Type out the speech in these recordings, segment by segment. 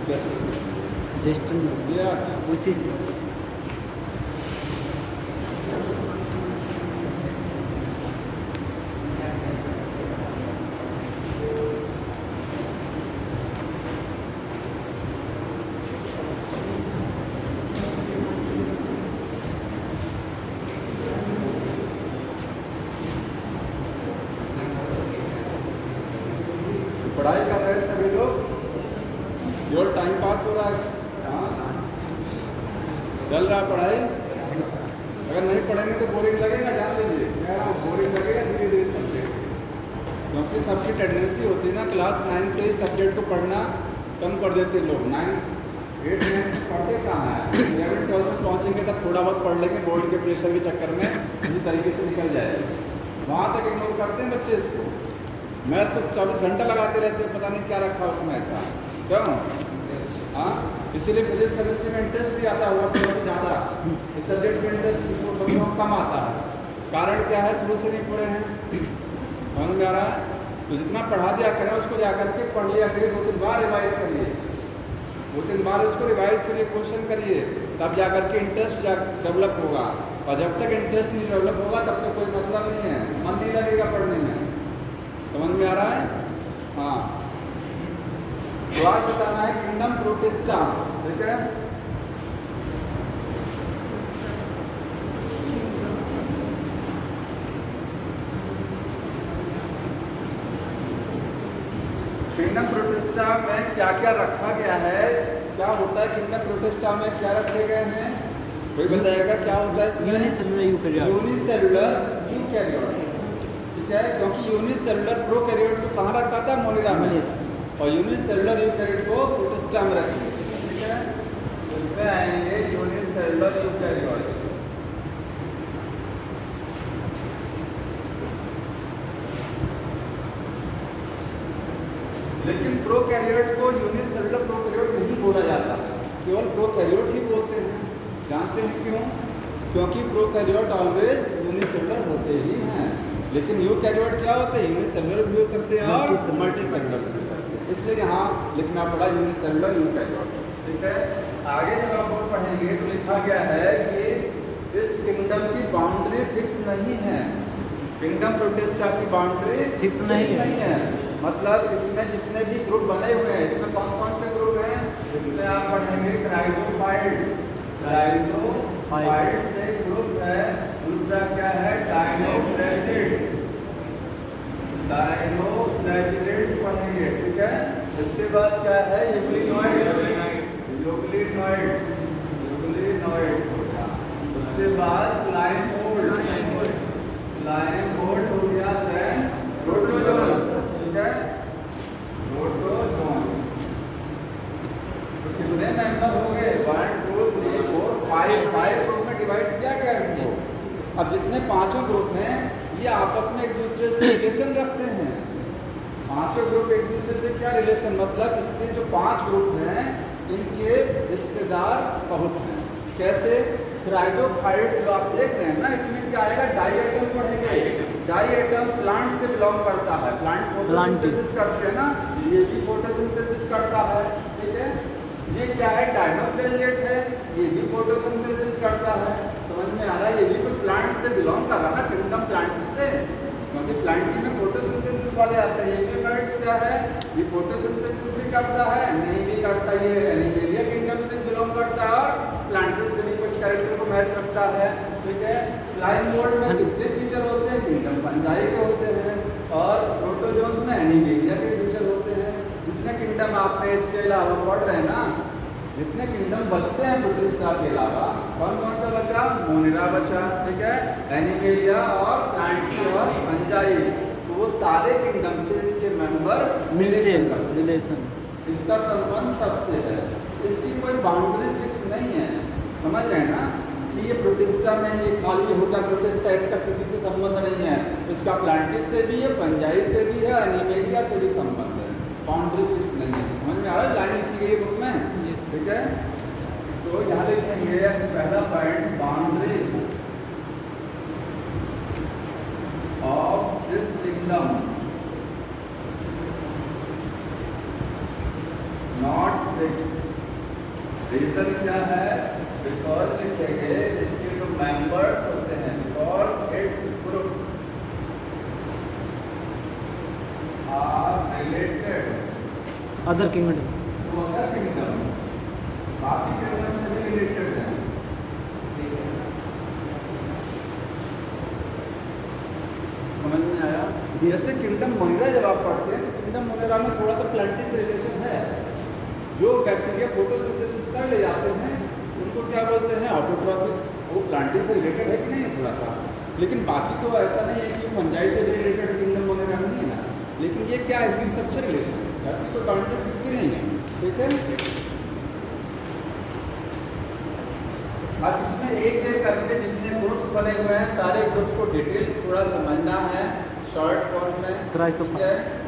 Western उसी से पढ़ाई कर रहे हैं सभी लोग, जो टाइम पास हो रहा है। हाँ, चल रहा है पढ़ाई। अगर नहीं पढ़ेंगे तो बोरिंग लगेगा, जान लीजिए। कह रहा हूँ बोरिंग लगेगा धीरे धीरे सब्जेक्ट, क्योंकि सबकी टेंडेंसी होती है ना क्लास 9 से ही सब्जेक्ट को पढ़ना कम कर देते लोग। 9 8 9 पढ़ते कहाँ है, 11 12 में पहुँचेंगे तब थोड़ा बहुत पढ़ लेंगे, बोर्ड के प्रेशर के चक्कर में इसी तरीके से निकल जाएगा। वहाँ तक इग्नोर करते हैं बच्चे इसको। मैथ को 24 घंटा लगाते रहते हैं, पता नहीं क्या रखा उसमें ऐसा, क्यों? हाँ, इसीलिए फिजिक्स केमिस्ट्री में इंटरेस्ट भी आता होगा थोड़ा सा ज़्यादा, इस सब्जेक्ट में इंटरेस्ट बच्चों को कम आता है। कारण क्या है, शुरू से नहीं पढ़े हैं, समझ में आ रहा है? तो जितना पढ़ा दिया करें उसको जा करके पढ़ लिया करिए, 2-3 बार रिवाइज करिए, 2-3 बार उसको रिवाइज करिए, क्वेश्चन करिए, तब जा करके इंटरेस्ट डेवलप होगा। और जब तक इंटरेस्ट नहीं डेवलप होगा तब तक कोई मतलब नहीं है, मन नहीं लगेगा पढ़ने में। समझ में आ रहा है? हाँ, तो आज बताना है किंगडम प्रोटिस्टा, ठीक है? किंगडम प्रोटिस्टा में क्या क्या रखा गया है, क्या होता है किंगडम प्रोटिस्टा में, क्या रखे गए हैं, कोई बताएगा क्या होता है इसमें? Unicellular eukaryote. यूनिसेलुलर यूकैरियोट, ठीक है, क्योंकि यूनिसेलुलर प्रोकैरियोट को कहाँ रखा था? मोनिरा में, और यूनिसेलुलर यूकैरियोट को प्रोटिस्टा में रखेंगे, ठीक है? उसमें आएंगे यूनिसेलुलर यूकैरियोट। लेकिन प्रोकैरियोट को यूनिसेलुलर प्रोकैरियोट नहीं बोला जाता, केवल प्रोकैरियोट ही बोलते हैं। जानते हैं क्यों? क्योंकि प्रोकैरियोट ऑलवेज यूनिसेलुलर होते ही हैं, लेकिन यूकैरियोट क्या होते हैं? यूनिसेलुलर भी हो सकते हैं और मल्टीसेलुलर भी हो सकते हैं, इसलिए यहाँ लिखना पड़ा यूनिसेलुलर यूकैरियोट, ठीक है? आगे जब आप और पढ़ेंगे तो लिखा गया है कि इस किंगडम की बाउंड्री फिक्स नहीं है, किंगडम प्रोटिस्टा की बाउंड्री फिक्स नहीं है। मतलब इसमें जितने भी ग्रुप बने हुए हैं, इसमें कौन कौन से ग्रुप हैं? इसमें आप पढ़ेंगे क्राइजोफाइट्स, क्राइजोफाइट्स एक ग्रुप है, दूसरा क्या है? डायनोफ्लैजिलिड्स, डायनोफ्लैजिलिड्स पढ़ेंगे, ठीक है? इसके बाद क्या है? यूक्लिनॉइड्स, यूक्लिनॉइड्स, यूक्लिनॉइड्स हो गया। उसके बाद स्लाइम मोल्ड, स्लाइम मोल्ड हो गया। देन प्रोटोजोन्स, ठीक है, प्रोटोजोन्स। तो कितने मेंबर हो गए? 1 2 3 4 5 ग्रुप में डिवाइड किया गया इसको। अब जितने पांचों ग्रुप हैं ये आपस में एक दूसरे से रिलेशन रखते हैं। पांचों ग्रुप एक दूसरे से क्या रिलेशन, मतलब इसके जो 5 ग्रुप हैं इनके रिश्तेदार बहुत हैं। कैसे? क्राइजोफाइट्स जो आप देख रहे हैं ना, इसमें क्या आएगा? डायएटम पढ़ेंगे। डायएटम प्लांट से बिलोंग करता है, प्लांट फोटोसिंथेसिस करते हैं ना, ये भी फोटोसिंथेसिस करता है, ठीक है? ये क्या है? डायनोफ्लैजिलेट है, ये भी फोटोसिंथेसिस करता है। समझ में आ रहा है? ये भी कुछ प्लांट से बिलोंग कर रहा है ना, किंगडम प्लांट से, क्योंकि प्लांट में फोटोसिंथेसिस वाले आते हैं। यूकैरियोट्स क्या है? ये फोटोसिंथेसिस भी करता है, नहीं भी करता, ये एनिमेलिया किंगडम से बिलोंग करता है और प्लांट से भी कुछ कैरेक्टर को मैच रखता है, ठीक है? स्लाइम मोल्ड में किसके फीचर होते हैं? किंगडम फंजाई के होते हैं, और प्रोटोजोन्स में एनिमेलिया के फीचर होते हैं। जितने किंगडम आपने इसके अलावा पढ़ रहे हैं ना, जितने किंगडम बचते हैं प्रोटिस्टा के अलावा, कौन कौन सा बचा? मोनिरा बचा, ठीक है, एनिमेलिया और प्लांटी और फंजाई। तो वो सारे किंगडम से इसके मेंबर रिलेशन, इसका संबंध सबसे है। इसकी कोई बाउंड्री फिक्स नहीं है, समझ रहे हैं ना? कि ये प्रोटिस्टा में ये खाली होगा प्रोटिस्टा, इसका किसी से संबंध नहीं है। इसका प्लांटिस से भी है, फंजाई से भी है, एनिमेलिया से भी संबंध है, बाउंड्री फिक्स नहीं है। समझ में आ रहा है? लाइन लिखी गई बुक में, ठीक है? तो यहाँ लिखेंगे पहला point, boundaries of this kingdom not fix. Reason क्या है? बिकॉज लिखेंगे इसके जो मेंबर्स होते हैं, because it's group are related other kingdom. To other kingdom, बाकी किंगडम से भी रिलेटेड है। समझ में आया? जैसे किंगडम मोनेरा जब आप पढ़ते हैं तो किंगडम मोनेरा में थोड़ा सा प्लांटी से रिलेशन है। जो बैक्टीरिया फोटोसिंथेसिस कर ले जाते हैं उनको क्या बोलते हैं? ऑटोट्रॉफिक। वो प्लांटी से रिलेटेड है कि नहीं है थोड़ा सा, लेकिन बाकी तो ऐसा नहीं है कि फंजाई से रिलेटेड किंगडम मोनेरा नहीं है ना। लेकिन ये क्या है? इसकी सबसे रिलेशन है, इसकी कोई बाउंड्री फिक्स ही नहीं है। ठीक है? अब इसमें एक एक करके जितने ग्रुप्स बने हुए हैं सारे ग्रुप्स को डिटेल थोड़ा समझना है शॉर्ट फॉर्म में। क्राइसोफाइट।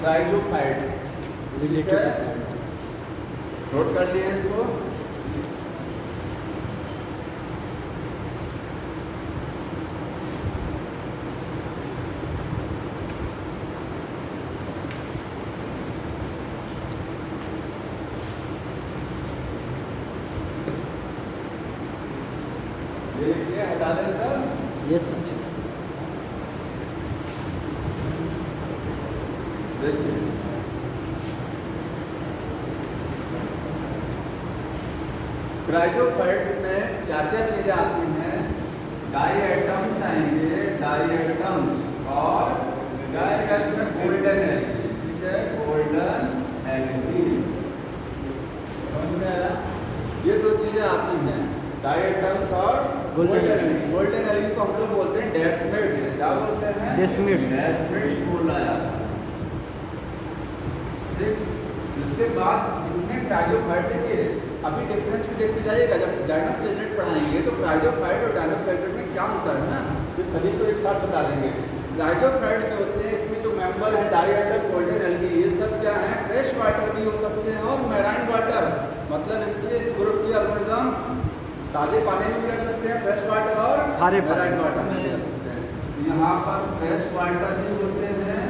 Chrysophytes related. नोट कर लिए इसको। ये लिखिए, हटा दें सर। Yes sir. देखिए क्राइजोफाइट्स में क्या क्या चीजें आती हैं? डाई एटम्स आएंगे, डाई एटम्स, और क्या आएगा इसमें? Golden algae. ठीक है, गोल्डन एल्गी। समझ में आया? ये दो चीजें आती हैं, डाई एटम्स और गोल्डन एल्गी। गोल्डन एल्गी को हम लोग बोलते हैं डेस्मिड्स। क्या बोलते हैं? डेस्मिड्स। डेस्मिड्स बोला जाता है। ठीक, इसके बाद जितने क्राइजोफाइट के अभी डिफरेंस भी देखते जाइएगा। जब डायनोप्लेनेट पढ़ाएंगे तो क्राइजोफाइट और डायनोप्लेनेट में क्या अंतर है ना, तो सभी को एक साथ बता देंगे। क्राइजोफाइट जो होते हैं इसमें जो मेंबर है डाई एटम, गोल्डन एल्गी, ये सब क्या है? फ्रेश वाटर भी हो सकते हैं और मैराइन वाटर, मतलब इसके इस ग्रुप के ऑर्गेनिज्म ताजे पानी में भी रह सकते हैं, फ्रेश वाटर और खारे मैराइन वाटर में भी रह सकते हैं। यहाँ पर फ्रेश वाटर भी होते हैं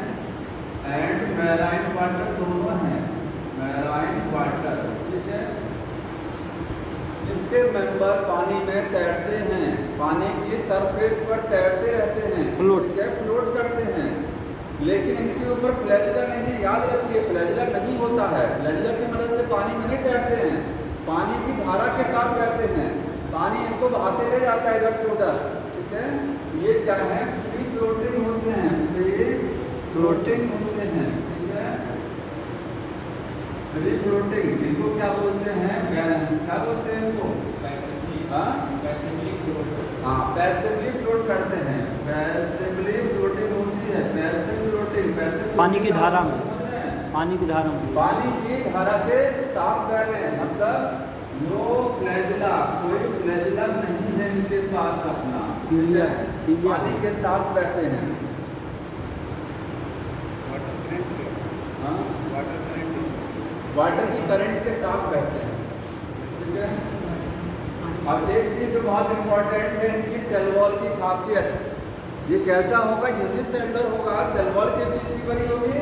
एंड मैराइन वाटर दोनों हैं, मैराइन वाटर। ठीक है, इसके मेंबर पानी में तैरते हैं, पानी की सरफेस पर तैरते रहते हैं, फ्लोट। ठीक है, फ्लोट करते हैं, लेकिन इनके ऊपर फ्लैजिला नहीं। याद रखिए, फ्लैजिला नहीं होता है। फ्लैजिला की मदद से पानी में नहीं तैरते हैं, पानी की धारा के साथ बहते हैं, पानी इनको बहाते ले जाता है इधर से उधर। ठीक है, ये क्या है? फ्री फ्लोटिंग होते हैं, फ्री फ्लोटिंग होते हैं। ठीक है, फ्री फ्लोटिंग, इनको क्या बोलते हैं? क्या बोलते हैं इनको? हाँ, पैसिवली फ्लोट करते हैं, पैसिवली फ्लोटिंग होती है, पैसिव फ्लोटिंग। पैसिव पानी की धारा में, पानी की धारा में, पानी की धारा के साथ बह रहे हैं, मतलब नो फ्लैजिला, कोई फ्लैजिला नहीं है इनके पास अपना। पानी के साथ बहते हैं। वाटर की करंट के साथ बहते हैं। ठीक है, अब एक चीज जो बहुत इंपॉर्टेंट है, इनकी सेल वॉल की खासियत। ये कैसा होगा? यूनिसेलुलर होगा। सेल वॉल किस चीज की बनी होगी?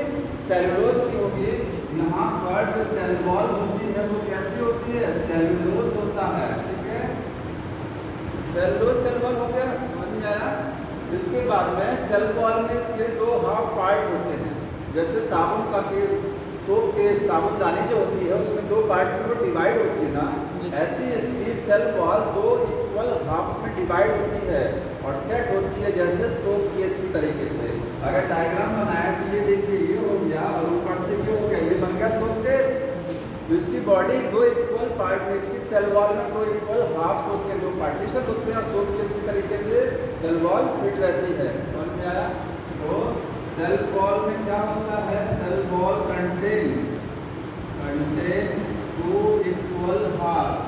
सेलुलोज की होगी। यहाँ पर जो सेल वॉल होती है वो कैसी होती है? सेलुलोज होता है। ठीक है, सेलुलोज सेल वॉल हो गया, समझ में आया? इसके बाद में सेल वॉल में इसके दो हाफ पार्ट होते हैं। जैसे साबुन का के सोप के साबुनदानी जो होती है उसमें दो पार्ट में वो डिवाइड होती है ना, ऐसी इसकी सेल वॉल दो इक्वल हाफ्स में डिवाइड होती है और सेट होती है जैसे सोप केस की तरीके से। अगर डायग्राम बनाया तो ये देखिए, ये हो गया और ऊपर से ये हो गया, ये बन गया सोप केस। तो इसकी बॉडी दो इक्वल पार्ट में, इसकी सेल वॉल में दो इक्वल हाफ्स होते हैं, दो पार्टीशन होते हैं और सोप केस की तरीके से सेल वॉल फिट रहती है। समझ में आया? तो सेल वॉल में क्या होता है? Cell wall contain two equal halves,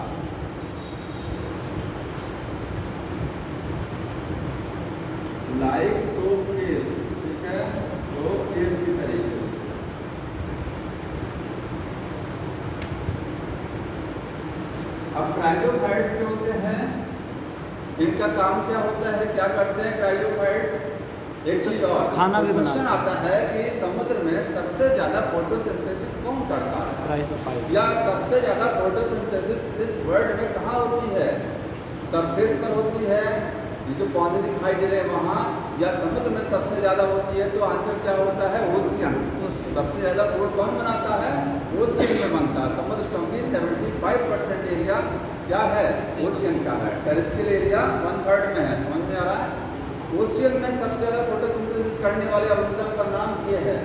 like soap case. ठीक है, सोप केस की तरीके। अब क्राइजोफाइट्स जो होते हैं इनका काम क्या होता है, क्या करते हैं क्रायोफाइट्स? एक चीज और खाना भी क्वेश्चन बनाते आता है कि समुद्र में सबसे ज्यादा फोटोसिंथेसिस कौन करता है, क्राइसोफाइट। या सबसे ज्यादा फोटोसिंथेसिस इस वर्ल्ड में कहाँ होती है? सरफेस पर होती है, ये जो पौधे दिखाई दे रहे हैं वहाँ, या समुद्र में सबसे ज्यादा होती है? तो आंसर क्या होता है? ओशियन। सबसे ज्यादा फूड कौन बनाता है? ओशियन में बनता है। समुद्र क्योंकि 75% एरिया क्या है? ओशियन का है। टेरेस्ट्रियल एरिया 1/3 में है। समझ में आ रहा है? ओशियन में सबसे ज्यादा फोटोसिंथेसिस करने वाले ऑर्गेनिज्म का नाम ये है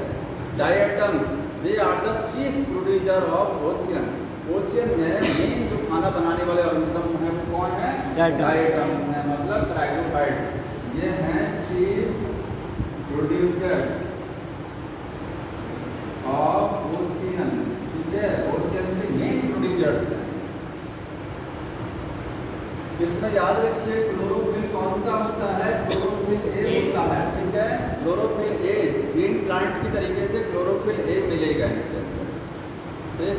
diatoms. They are the chief producer of ocean. Ocean में मेन जो खाना बनाने वाले ऑर्गेनिज्म हैं वो कौन है? डायटम्स हैं, मतलब क्रायोफाइट्स। ये हैं चीफ प्रोड्यूसर्स ऑफ ओशियन। ठीक है, ओशियन के मेन प्रोड्यूसर्स हैं। इसमें याद रखिए क्लोरोफिल कौन सा होता है? क्लोरोफिल ए होता है। ठीक है, क्लोरोफिल ए ग्रीन प्लांट की तरीके से क्लोरोफिल ए मिलेगा इनके। ठीक,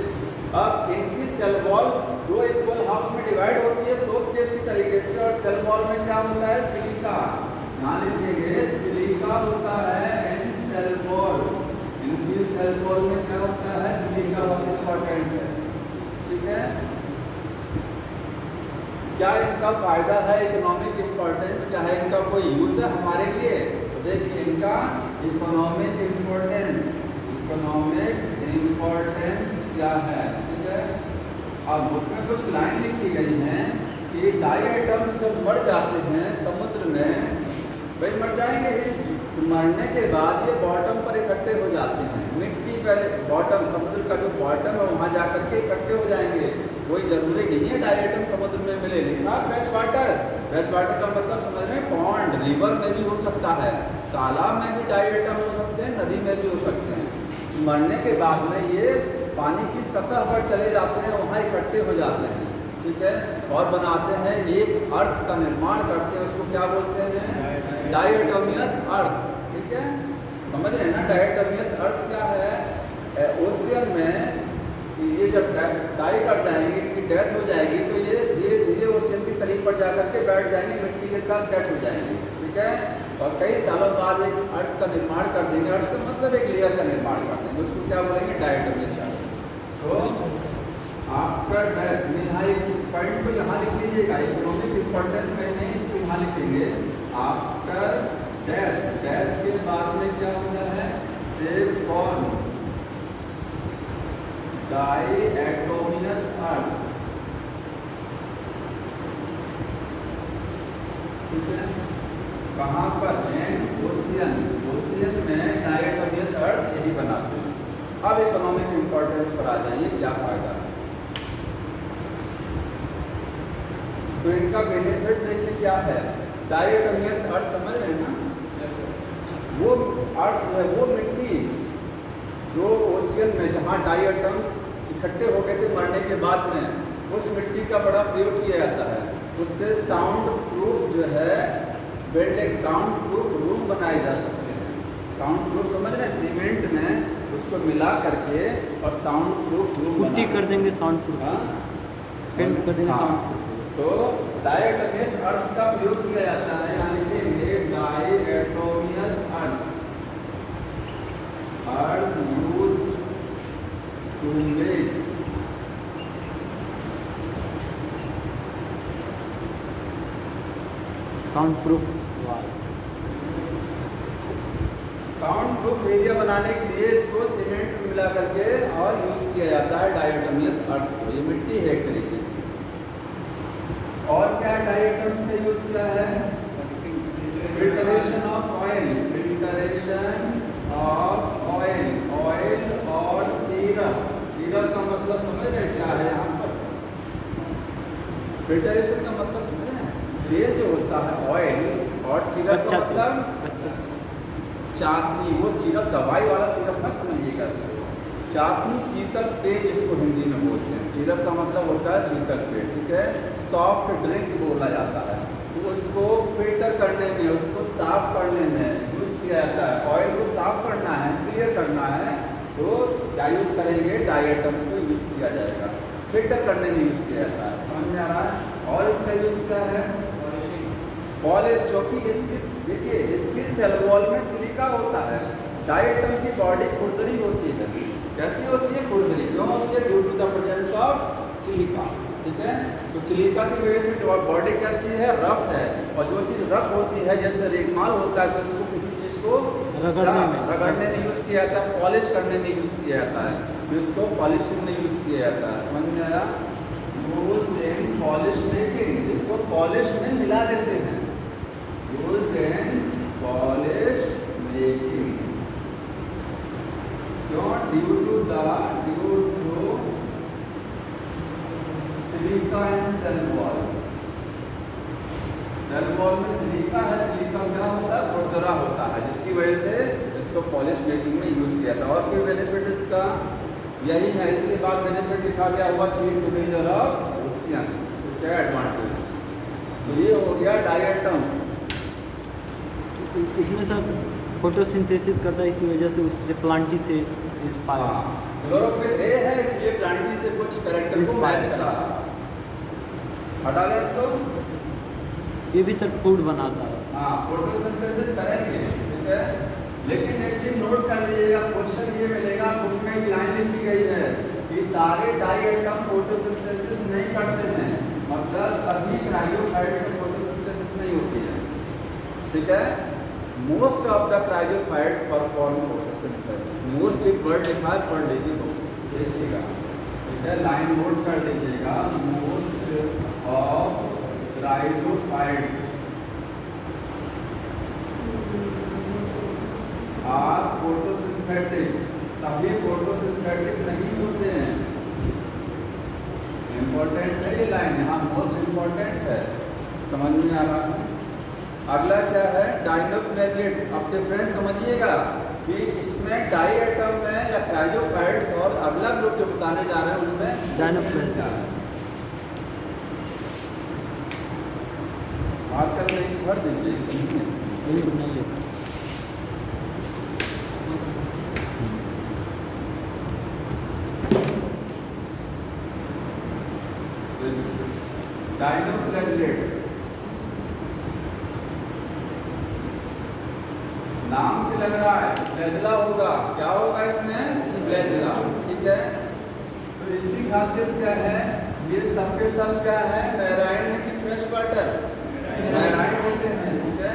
अब इनकी सेल वॉल दो इक्वल हाफ में डिवाइड होती है सोप केस की तरीके से, और सेल वॉल में क्या होता है? सिलिका। यहाँ लिखेंगे सिलिका होता है इन सेल वॉल। इनकी सेल वॉल में क्या होता है? सिलिका बहुत इंपॉर्टेंट है। ठीक है, क्या इनका फायदा है? इकोनॉमिक इंपॉर्टेंस क्या है? इनका कोई यूज है हमारे लिए? तो देखिए इनका इकोनॉमिक इंपॉर्टेंस, इकोनॉमिक इंपॉर्टेंस क्या है? ठीक है, अब बुक में कुछ लाइन लिखी गई हैं कि डाई आइटम्स जब मर जाते हैं समुद्र में, भाई मर जाएंगे ही, तो मरने के बाद ये बॉटम पर इकट्ठे हो जाते हैं। मिट्टी पर बॉटम, समुद्र का जो बॉटम है वहाँ जा करके इकट्ठे हो जाएंगे। कोई जरूरी नहीं है डाई आइटम समुद्र में मिले। लिखा फ्रेश वाटर। फ्रेश वाटर का मतलब समझ रहे हैं? पॉन्ड, रिवर में भी हो सकता है, तालाब में भी डाई आइटम हो सकते हैं, नदी में भी हो सकते हैं। मरने के बाद में ये पानी की सतह पर चले जाते हैं, वहाँ इकट्ठे हो जाते हैं। ठीक है, और बनाते हैं एक अर्थ का निर्माण करते हैं। उसको क्या बोलते हैं? डायटोमियस अर्थ। ठीक है, समझ रहे हैं ना? डायटोमियस अर्थ क्या है? ओशियन में ये जब डाई कर जाएंगे, इनकी डेथ हो जाएगी, तो ये धीरे धीरे ओशियन की तली पर जाकर के बैठ जाएंगे, मिट्टी के साथ सेट हो जाएंगे। ठीक है, और कई सालों बाद एक अर्थ का निर्माण कर देंगे। अर्थ का मतलब एक लेयर का निर्माण कर देंगे, उसको क्या बोलेंगे? डायटोमियस अर्थ। तो आफ्टर डेथ में यहाँ इस पॉइंट को यहाँ लिख लीजिएगा, इकोनॉमिक इंपॉर्टेंस में नहीं, इसको यहाँ लिखेंगे आफ्टर डेथ। डेथ के बाद में क्या होता है? दे फॉर्म डायटोमियस अर्थ। ठीक है, कहाँ पर? ओशियन। ओशियन में डायटोमियस अर्थ यही बनाते हैं। अब इकोनॉमिक इंपॉर्टेंस पर आ जाइए, क्या फायदा है? तो इनका बेनिफिट देखिए क्या है। डायटोमियस अर्थ समझ रहे हैं ना? वो अर्थ है, वो मिट्टी जो ओशियन में जहाँ डायटम्स इकट्ठे हो गए थे मरने के बाद में, उस मिट्टी का बड़ा प्रयोग किया जाता है। उससे साउंड प्रूफ जो है बिल्डिंग, साउंड प्रूफ रूम बनाए जा सकते हैं। साउंड प्रूफ समझ रहे हैं? सीमेंट में उसको मिला करके और साउंड प्रूफ रूम पुट्टी कर देंगे, साउंड प्रूफ पेंट कर देंगे, साउंड प्रूफ। तो डायटोमियस अर्थ का प्रयोग किया जाता है। यहाँ लिखेंगे diatomaceous earth, earth used to make sound proof. Sound proof area बनाने के लिए इसको सीमेंट में मिला करके और यूज किया जाता है डायटोमियस अर्थ को। ये मिट्टी है एक तरीके की। और क्या डायटम से यूज किया है? Filtration of oil, filtration of oil, oil और सीरप। सीरप का मतलब समझ रहे हैं क्या है यहाँ पर? फिल्टरेशन का मतलब समझ रहे हैं? तेल जो होता है ऑयल, और सीरप का मतलब चाशनी। वो सिरप दवाई वाला सिरप ना समझिएगा, चाशनी शीतल पेय जिसको हिंदी में बोलते हैं। सिरप का मतलब होता है शीतल पेय। ठीक है, सॉफ्ट ड्रिंक बोला जाता है। तो उसको फिल्टर करने में, उसको साफ करने में यूज किया जाता है। ऑयल को साफ करना है, क्लियर करना है, तो क्या यूज करेंगे? डायटम्स को यूज किया जाएगा। फिल्टर करने में यूज किया जाता है। समझ में आ रहा है? और इसका यूज क्या है? पॉलिश, क्योंकि इसकी देखिए इसकी सेल वॉल में सिलिका होता है। डायटम की बॉडी खुरदरी होती है। कैसी होती है? खुरदरी। क्यों होती है? Due to the presence of silica. ठीक है, तो सिलिका की वजह से बॉडी कैसी है? रफ है। और जो चीज़ रफ होती है, जैसे रेगमाल होता है, तो उसको किसी चीज़ को रगड़ने में यूज़ किया जाता है, पॉलिश करने में यूज़ किया जाता है, तो इसको पॉलिशिंग में यूज़ किया जाता है। समझ में आया? यूज्ड इन पॉलिश मेकिंग, इसको पॉलिश में मिला देते हैं। Used in polish making. क्यों? Due to silica and cell wall. Cell wall में सिलिका है, सिलिका क्या होता है? खुरदरा होता है, जिसकी वजह से इसको पॉलिश मेकिंग में यूज़ किया था। और कोई बेनिफिट इसका यही है। इसके बाद बेनिफिट लिखा गया हुआ चीज टूगेदर ऑफ ओशियन। क्या एडवांटेज? तो ये हो गया डायटम्स। इसमें सर फोटोसिंथेसिस करता है, इसी वजह से उससे प्लांटी से इंस्पायर। क्लोरोफिल ए है, इसलिए प्लांटी से कुछ कैरेक्टर को मैच करा। हटा लें इसको। ये भी सर फूड बनाता है। हाँ, फोटोसिंथेसिस करेंगे, ठीक है। लेकिन एक चीज नोट कर लीजिएगा, क्वेश्चन ये मिलेगा, बुक में एक लाइन लिखी गई है कि सारे डायटम फोटोसिंथेसिस नहीं करते हैं, मतलब सभी क्रायोफाइट्स में फोटोसिंथेसिस नहीं होती है। ठीक है, most of the chrysophyte perform photosynthesis. Most एक वर्ड लिखा है, पढ़ लीजिए तो देखिएगा। ठीक है, लाइन नोट कर लीजिएगा। Most of chrysophytes are photosynthetic. सभी फोटोसिंथेटिक नहीं होते हैं। इंपॉर्टेंट है ये लाइन, यहाँ मोस्ट इंपॉर्टेंट है। समझ में आ रहा है? अगला क्या है? डायनोफ्लेजेलेट। अब डिफरेंस समझिएगा कि इसमें डाई एटम में या क्रायोफाइट्स और अगला ग्रुप जो बताने जा रहे हैं उनमें डायनोफ्लेजेलेट। बात करने की भर दीजिए। नहीं है सर। डायनोफ्लेजेलेट्स नाम से लग रहा है फ्लैजिला होगा। क्या होगा इसमें? फ्लैजिला। ठीक है, तो इसकी खासियत क्या है? ये सबके सब क्या है? मैराइन है कि फ्रेश वाटर? मैराइन होते हैं। ठीक है,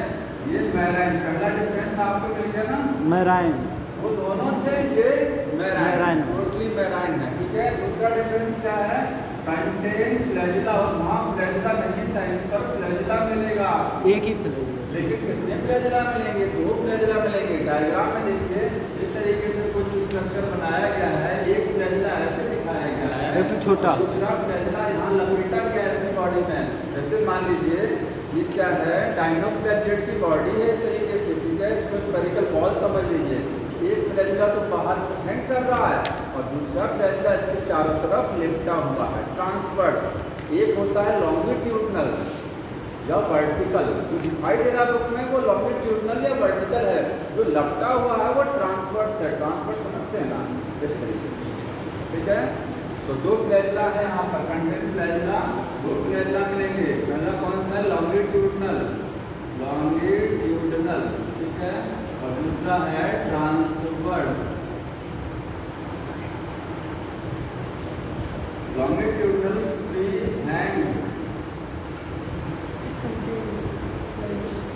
ये मैराइन। पहला डिफरेंस आपको मिल गया ना, मैराइन। वो दोनों थे, ये मैराइन, टोटली मैराइन है। ठीक है, दूसरा डिफरेंस क्या है? Contain flagella. और वहाँ फ्लैजिला नहीं था, इन पर फ्लैजिला मिलेगा। एक ही फ्लैजिला। लेकिन कितने फ्लैजिला मिलेंगे? 2 फ्लैजिला मिलेंगे। डायग्राम में देखिए इस तरीके से कुछ स्ट्रक्चर बनाया गया है। एक फ्लैजिला ऐसे दिखाया गया है, एक तो छोटा, दूसरा फ्लैजिला यहाँ लपेटा गया है इसकी बॉडी में। जैसे मान लीजिए ये क्या है? डायनोफ्लेजेलेट की बॉडी है इस तरीके से। ठीक है, इसको स्फेरिकल बॉल समझ लीजिए। एक फ्लैजिला तो बाहर हैंग कर रहा है और दूसरा फ्लैजिला इसके चारों तरफ लिपटा हुआ है, ट्रांसवर्स। एक होता है लॉन्गिट्यूडनल या वर्टिकल। जो दिखाई दे रहा है बुक में वो लॉन्गिट्यूडनल या वर्टिकल है, जो लपटा हुआ है वो ट्रांसवर्स है। ट्रांसवर्स समझते हैं ना, इस तरीके से। ठीक है, तो 2 फ्लैजिला है यहाँ पर, कंटेन फ्लैजिला। 2 फ्लैजिला मिलेंगे। पहला कौन सा है? लॉन्गिट्यूडनल। लॉन्गिट्यूडनल। ठीक है, और दूसरा है ट्रांसवर्स। लॉन्गिट्यूडनल फ्री हैंग,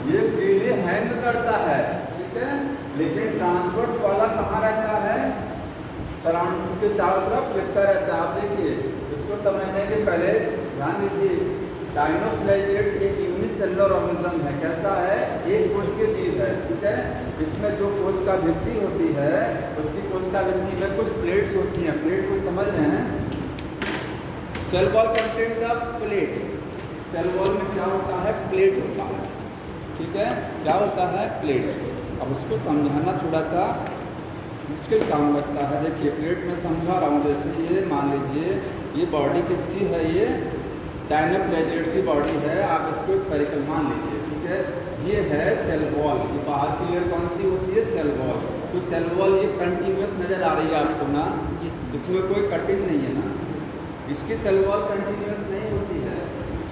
ये फ्रीली हैंग करता है। ठीक है, लेकिन ट्रांसवर्स वाला कहाँ रहता है? सराउंड उसके चारों तरफ लिपटा रहता है। आप देखिए, इसको समझने के पहले ध्यान दीजिए, डायनोफ्लेजेलेट एक यूनिसेलुलर ऑर्गेनिज्म है। कैसा है? एक कोश के जीव है। ठीक है, इसमें जो कोश का भित्ति होती है, उसकी कोश का भित्ति में कुछ प्लेट्स होती हैं। प्लेट को समझ रहे हैं? Cell wall contain the plates. Cell wall में क्या होता है? प्लेट होता है। ठीक है, क्या होता है? प्लेट। अब उसको समझाना थोड़ा सा मुश्किल काम लगता है। देखिए, प्लेट में समझा रहा हूँ। जैसे ये मान लीजिए ये बॉडी किसकी है? ये डायनोफ्लेजेलेट की बॉडी है। आप इसको स्फेरिकल मान लीजिए। ठीक है, ये है सेल वॉल। ये बाहर की लेयर कौन सी होती है? Cell wall. तो सेल वॉल ये कंटिन्यूस नजर आ रही है आपको ना, इसमें कोई कटिंग नहीं है ना, इसकी सेल वॉल कंटिन्यूस नहीं होती है।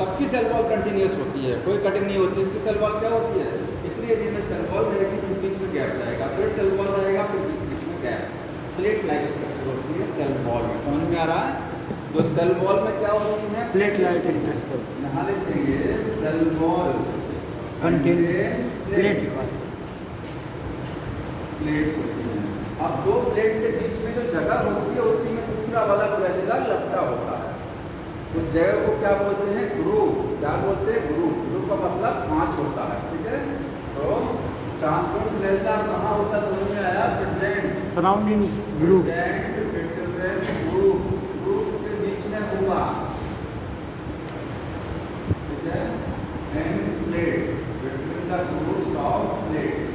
सबकी सेल वॉल कंटिन्यूस होती है, कोई कटिंग नहीं होती। इसकी सेल वॉल क्या होती है, इतनी एरिया में सेल वॉल रहेगी, फिर बीच में गैप रहेगा, फिर सेल वॉल रहेगा, फिर बीच में गैप। प्लेट लाइक स्ट्रक्चर होती है सेल वॉल में, समझ में आ रहा है? जो सेल वॉल में क्या होती है, प्लेट लाइट स्ट्रक्चर, यहाँ लिखेंगे cell wall contain plate plates होती हैं। अब दो प्लेट के बीच में जो जगह होती है उसी में दूसरा वाला फ्लैजिला लपटा होता है। उस जगह को क्या बोलते हैं, ग्रूव। क्या बोलते हैं, ग्रूव। ग्रूव का मतलब खांच होता है, ठीक है। तो ट्रांसवर्स फ्लैजिला कहाँ होता है, समझ में आया? प्रेजेंट सराउंडिंग ग्रूव, ग्रूव्स के बीच में होगा, ठीक है। And plates between the grooves of plates.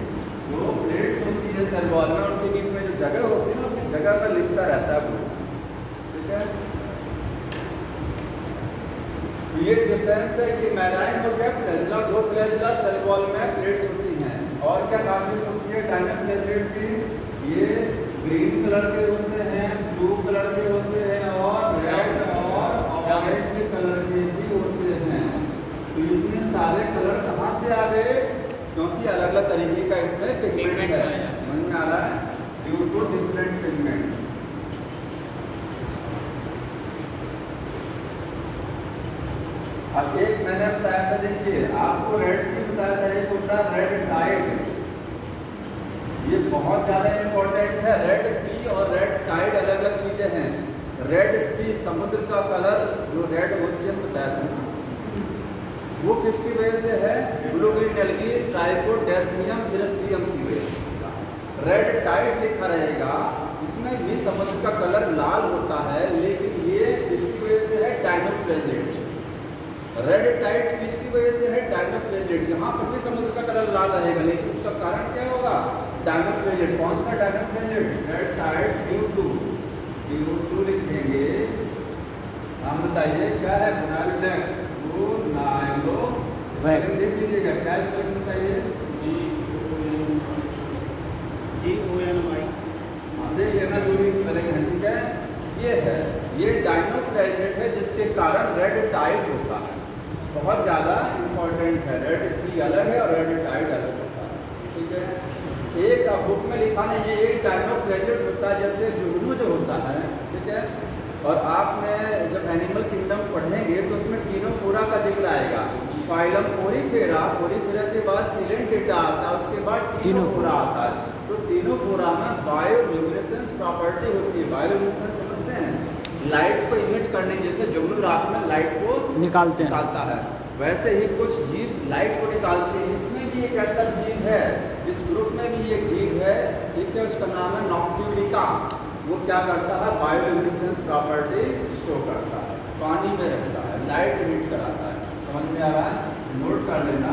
जो प्लेट्स होती है सेल वॉल में, उनके बीच में जो जगह होती है उसी जगह पर लिपटा रहता है ग्रूव, ठीक है। ये डिफरेंस है कि मैलाइन हो गया फ्लैजिला, दो फ्लैजिला सेल वॉल में प्लेट्स होती हैं। और क्या खासियत होती है डायनम फ्लैजिलेट की, ये ग्रीन कलर के होते हैं, ब्लू कलर के होते हैं और रेड और ऑरेंज कलर के भी होते हैं। तो इतने सारे कलर कहाँ से आ गए, क्योंकि अलग अलग तरीके का इसमें पिगमेंट है, समझ में आ रहा है? Due to different pigment. अब एक मैंने बताया था, देखिए आपको रेड सी बताया था, एक होता है रेड टाइड। ये बहुत ज़्यादा इम्पोर्टेंट है। रेड सी और रेड टाइड अलग अलग चीज़ें हैं। रेड सी समुद्र का कलर, जो रेड ओशियन बताया था, वो किसकी वजह से है, ब्लू ग्रीन एल्गी ट्राइकोडेस्मियम इरेथ्रियम की वजह से। रेड टाइड लिखा रहेगा, इसमें भी समुद्र का कलर लाल होता है, लेकिन ये किसकी वजह से है, डायनोफ्लैजिलेट। रेड टाइड किसकी वजह से है, डायनोफ्लैजिलेट। यहाँ पर भी समुद्र का कलर लाल रहेगा, लेकिन उसका कारण क्या होगा, डायनोफ्लैजिलेट। कौन सा dinoflagellate, red tide due to लिखेंगे। नाम बताइए क्या है, मोनालिनेक्स नाइलोवैक्स। देख लीजिएगा क्या स्पेलिंग बताइए, GONY। देख लेना जो भी स्पेलिंग है, ठीक है। ये है, ये डायनोफ्लैजिलेट है, जिसके कारण रेड टाइड होता है। बहुत ज़्यादा इम्पोर्टेंट है। रेड सी अलग है और रेड टाइड अलग होता है, ठीक है। एक बुक में लिखा नहीं है, एक डायनोफ्लैजिलेट होता है, जैसे जुगनू जो होता है, ठीक है। और आपने जब एनिमल किंगडम पढ़ेंगे तो उसमें टीनोफोरा का जिक्र आएगा। फाइलम पोरीफेरा, पोरीफेरा के बाद सिलेंटेटा आता है, उसके बाद टीनोफोरा आता है। तो टीनोफोरा में बायोल्यूमिनेसेंस प्रॉपर्टी होती है। बायोल्यूमिनेसेंस समझते हैं, लाइट को इमिट करने, जैसे जुगनू रात में लाइट को निकालता है, वैसे ही कुछ जीव लाइट को निकालते हैं। इसमें भी एक ऐसा जीव है, इस ग्रुप में भी एक जीव है, ठीक है, उसका नाम है नॉक्टिलिका। वो क्या करता है, बायोल्यूमिनेसेंस प्रॉपर्टी शो करता है, पानी में रहता है, लाइट इमिट कराता है। समझ में आ रहा है, नोट कर लेना।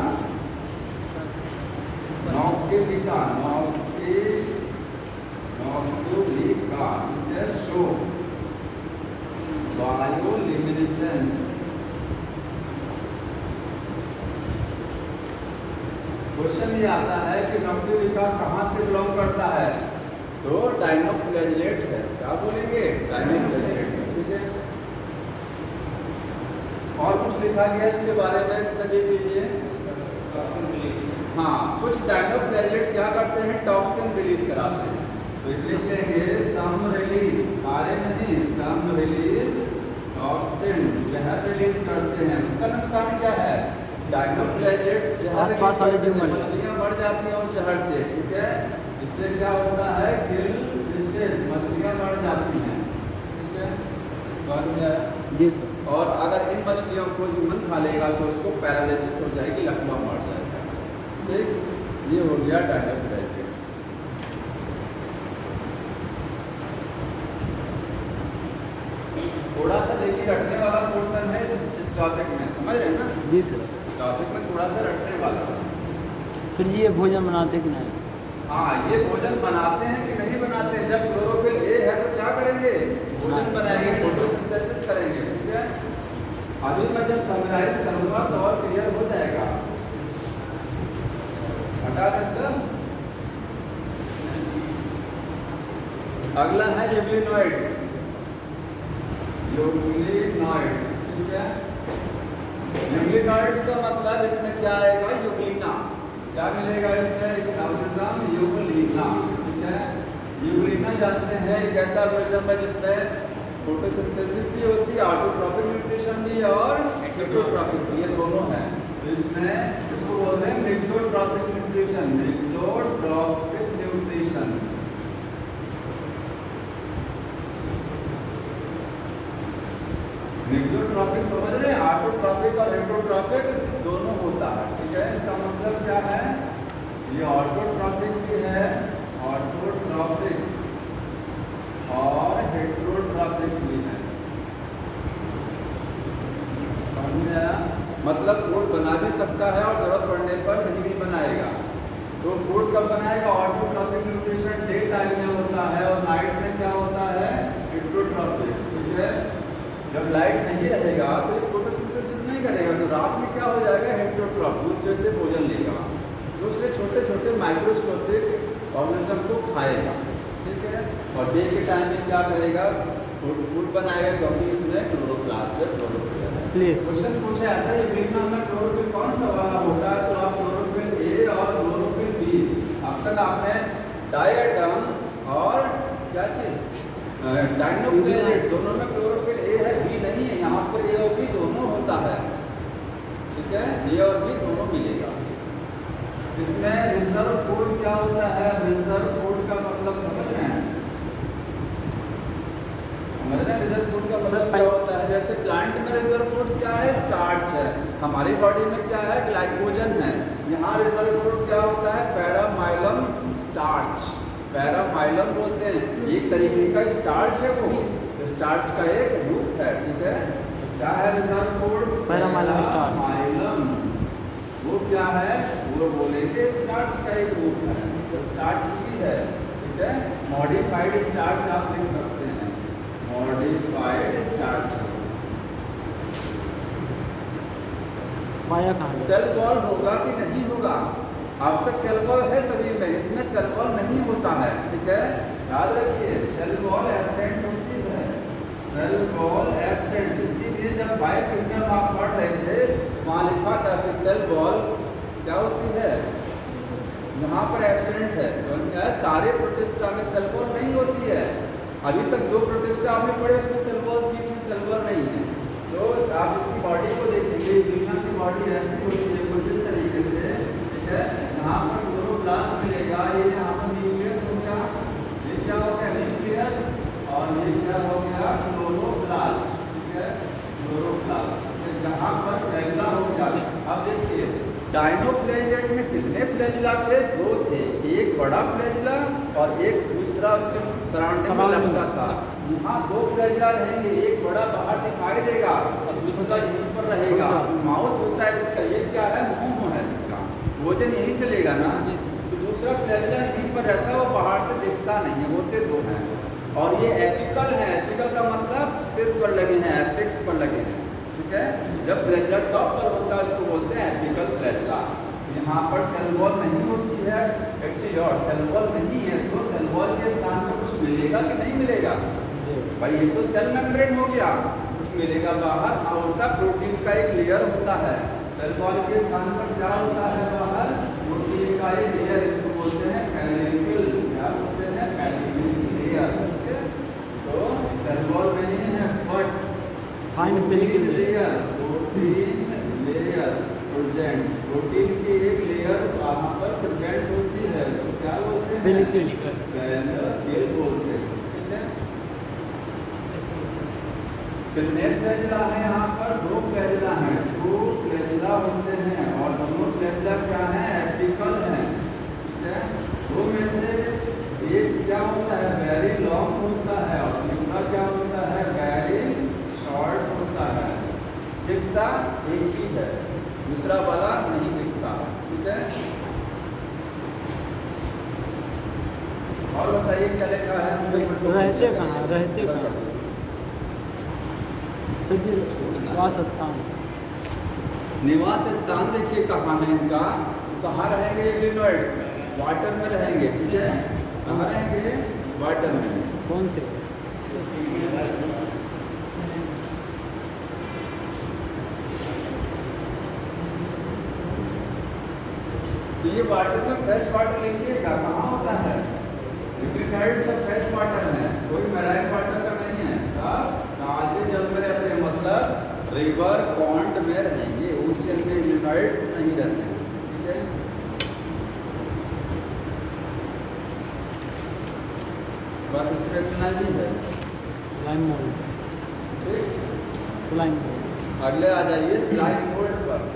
नॉक्टिलिका शो बायोल्यूमिनेसेंस। क्वेश्चन ये आता है कि नॉक्टिलिका कहाँ से बिलोंग करता है, तो डायनोफ्लैजिलेट है। क्या बोलेंगे, डायनोफ्लैजिलेट, ठीक है। और कुछ लिखा गया इसके बारे में, इसमें देख लीजिए। हाँ, कुछ डायनोफ्लैजिलेट क्या करते हैं, टॉक्सिन रिलीज कराते हैं। तो लिखेंगे सम रिलीज, आरे नहीं, सम रिलीज टॉक्सिन, जहर रिलीज करते हैं। उसका नुकसान क्या है, डायनोफ्लैजिलेट जहर आसपास वाले जीव मछलियाँ मर जाती हैं उस जहर से, ठीक है। इससे क्या होता है, किल फिशेस, मछलियाँ मर जाती हैं, ठीक है। जी सर। और अगर इन मछलियों को ह्यूमन खा लेगा तो उसको पैरालिसिस हो जाएगी, लकवा मर जाएगा, ठीक। ये हो गया डायनोफ्लैजिलेट। थोड़ा सा देखिए रटने वाला पोर्शन है इस टॉपिक में, समझ रहे हैं ना? जी सर। टॉपिक में थोड़ा सा रटने वाला। सर जी ये भोजन बनाते कि नहीं? हाँ, ये भोजन बनाते हैं कि नहीं बनाते हैं। जब क्लोरोफिल ए है तो क्या करेंगे, भोजन बनाएंगे, फोटोसिंथेसिस करेंगे, ठीक है। अभी मैं जब समराइज करूँगा तो और क्लियर हो जाएगा। हटा दें सर। अगला है यूग्लिनॉइड्स, यूग्लिनॉइड्स, ठीक है। न्यूक्लियोटाइड्स का मतलब इसमें क्या आएगा, यूग्लिना। क्या मिलेगा इसमें, ऑर्गेनिज्म यूग्लिना, ठीक है। यूग्लिना जानते हैं एक ऐसा ऑर्गेनिज्म है जिसमें फोटोसिंथेसिस भी होती है, ऑटोट्रॉपिक न्यूट्रिशन भी और हेटेरोट्रॉपिक भी, ये दोनों हैं। इसमें इसको बोलते हैं निक्लोट्रॉपिक न्यूट्रिशन, निक्लोट्रॉपिक न्यूट्रिशन। निक्लोट्रॉपिक समझ रहे हैं, ऑटोट्रॉपिक और हेटेरोट्रॉपिक दोनों होता है, ठीक है। इसका मतलब क्या है, ये ऑटोट्रॉपिक भी है, ऑटोट्रॉपिक और हेटेरोट्रॉपिक भी है। मतलब फूड बना भी सकता है और जरूरत पड़ने पर नहीं भी बनाएगा। तो फूड कब बनाएगा, ऑटोट्रॉपिक न्यूट्रिशन डे टाइम में होता है और नाइट में क्या होता है, हेटेरोट्रॉपिक, ठीक है। जब लाइट नहीं रहेगा तो ये फोटोसिंथेसिस नहीं करेगा, तो रात में क्या हो जाएगा, हेटेरोट्रॉप, दूसरे से भोजन लेगा, दूसरे छोटे छोटे माइक्रोस्कोपिक ऑर्गेनिज्म को खाएगा, ठीक है। और डे के टाइम में क्या करेगा, फूड बनाएगा, क्योंकि इसमें क्लोरोप्लास्ट है, क्लोरोफिल है। क्वेश्चन पूछा जाता है यूग्लिना में क्लोरोफिल कौन सा वाला होता है, तो आप क्लोरोफिल ए और क्लोरोफिल बी, अब तक आपने डायटम और क्या चीज डायनोक्लेरिड्स, दोनों में क्लोरोफिल ए है, बी नहीं है, यहाँ पर ए और बी दोनों होता है, ठीक है। ए और बी दोनों मिलेगा। इसमें रिजर्व फूड क्या होता है, रिजर्व फूड का मतलब समझ रहे हैं, रिजर्व फूड का मतलब क्या होता है, जैसे प्लांट में रिजर्व फूड क्या है, स्टार्च है, हमारी बॉडी में क्या है, ग्लाइकोजन है। यहाँ रिजर्व फूड क्या होता है, पैरामाइलम स्टार्च, पैरामाइलम बोलते हैं, एक तरीके का स्टार्च है, वो स्टार्च का एक रूप है, ठीक है। क्या है रिजर्व फूड, पैरामाइलम स्टार्च, पैरामाइलम, वो क्या है, वो बोलेंगे स्टार्च का एक रूप है, स्टार्च भी है, ठीक है। मॉडिफाइड स्टार्च आप लिख सकते हैं, मॉडिफाइड स्टार्च। पाया कहाँ, सेल वॉल होगा कि नहीं होगा, अब तक सेल वॉल है सभी में, इसमें सेल वॉल नहीं होता है, ठीक है। याद रखिए सेल वॉल एब्सेंट होती है, सेल वॉल एब्सेंट, इसीलिए जब बायोकेमिकल आप पढ़ रहे थे वहाँ लिखा था कि सेल वॉल क्या होती है, यहाँ पर एब्सेंट है, तो क्या है, सारे प्रोटिस्टा में सेल वॉल नहीं होती है। अभी तक जो प्रोटिस्टा आपने पढ़े उसमें सेल वॉल थी, इसमें सेल वॉल नहीं है। तो आप इसकी बॉडी को देखेंगे, यूग्लिना की बॉडी ऐसी होती है कुछ इस तरीके से, ठीक है। यहाँ पर क्लोरोप्लास्ट मिलेगा, ये यहाँ पर न्यूक्लियस हो गया, ये क्या हो गया न्यूक्लियस, और ये क्या हो गया क्लोरोप्लास्ट, ठीक है, क्लोरोप्लास्ट। जहाँ पर फ्लैजिला हो गया, अब देखिए डायनोफ्लैजिएट में कितने फ्लैजिला थे, दो थे, एक बड़ा फ्लैजिला और एक दूसरा उसके सराउंडिंग में लगता था। यहाँ दो फ्लैजिला रहेंगे, एक बड़ा बाहर दिखाई देगा और दूसरा यहीं पर रहेगा, माउथ होता है इसका, ये क्या है, मुंह है इसका, भोजन यहीं से लेगा ना, तो दूसरा फ्लैजिला यहीं पर रहता है, वो बाहर से दिखता नहीं है, होते दो हैं। और ये एपिकल है, एपिकल का मतलब सिर पर लगे हैं, एपिक्स पर लगे हैं, ठीक है। जब फ्लैजिला टॉप पर होता है इसको बोलते हैं एपिकल फ्लैजिला। यहाँ पर सेल वॉल नहीं होती है एक्चुअली, और सेल वॉल नहीं है तो सेल वॉल के स्थान पर कुछ मिलेगा कि नहीं मिलेगा, भाई ये तो सेल मेम्ब्रेन हो गया, कुछ मिलेगा बाहर, होता प्रोटीन का एक लेयर होता है, सेल वॉल के स्थान पर क्या होता है, बाहर प्रोटीन का एक लेयर, इसको बोलते हैं कैलिकल, क्या बोलते हैं, कैलिकल लेयर, ठीक है। तो सेल वॉल नहीं है but fine pellicle layer, protein layer present, protein की एक लेयर वहाँ पर प्रेजेंट होती है, तो क्या बोलते हैं, पेलिकल, पेलिकल बोलते हैं, ठीक है। कितने फ्लैजिला हैं यहाँ पर, दो फ्लैजिला हैं, दो फ्लैजिला होते हैं, और दोनों फ्लैजिला क्या हैं, एपिकल हैं, ठीक है। दो में से एक क्या होता है, वेरी लॉन्ग होता है, और दूसरा क्या होता है, वेरी शॉर्ट होता है, दिखता एक ही है, दूसरा वाला नहीं दिखता, ठीक है। और बताइए क्या लिखा है, रहते कहाँ, रहते कहाँ, निवास स्थान, निवास स्थान देखिए कहाँ है इनका, कहाँ रहेंगे यूग्लिनोइड्स, वाटर में रहेंगे, ठीक है। कहाँ रहेंगे, वाटर में, कौन से, तो ये वाटर में फ्रेश वाटर लिखिएगा, कहाँ होता है? न्यूक्लियोटाइड सब फ्रेश वाटर है, कोई मैराइन वाटर का नहीं है, सब ताजे जल में रहते हैं, मतलब रिवर पॉन्ड में रहेंगे, ओशियन में न्यूक्लियोटाइड्स नहीं रहते हैं, ठीक है। बस इस पर इतना ही है। स्लाइम मोल्ड, ठीक, स्लाइम मोल्ड। अगले आ जाइए स्लाइम मोल्ड पर।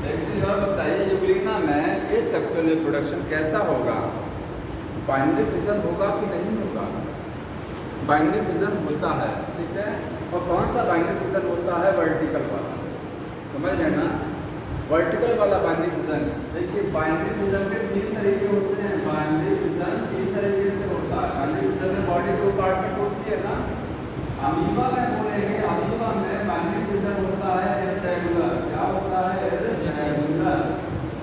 एक चीज और बताइए, यूग्लिना में ये सेक्सुअल रिप्रोडक्शन कैसा होगा? बाइनरी फिजन होगा कि नहीं होगा? बाइनरी फिजन होता है, ठीक है। और कौन सा बाइनरी फिजन होता है? वर्टिकल वाला, समझ रहे ना? वर्टिकल वाला बाइनरी फिजन। देखिए बाइनरी फिजन के 3 तरीके होते हैं। बाइनरी फिजन 3 तरीके से होता है। बाइनरी फिजन में बॉडी 2 पार्ट में टूटती है ना। अमीबा में बोलेंगे, अमीबा में बाइनरी फिजन होता है इर्रेगुलर। क्या होता है? इर्रेगुलर।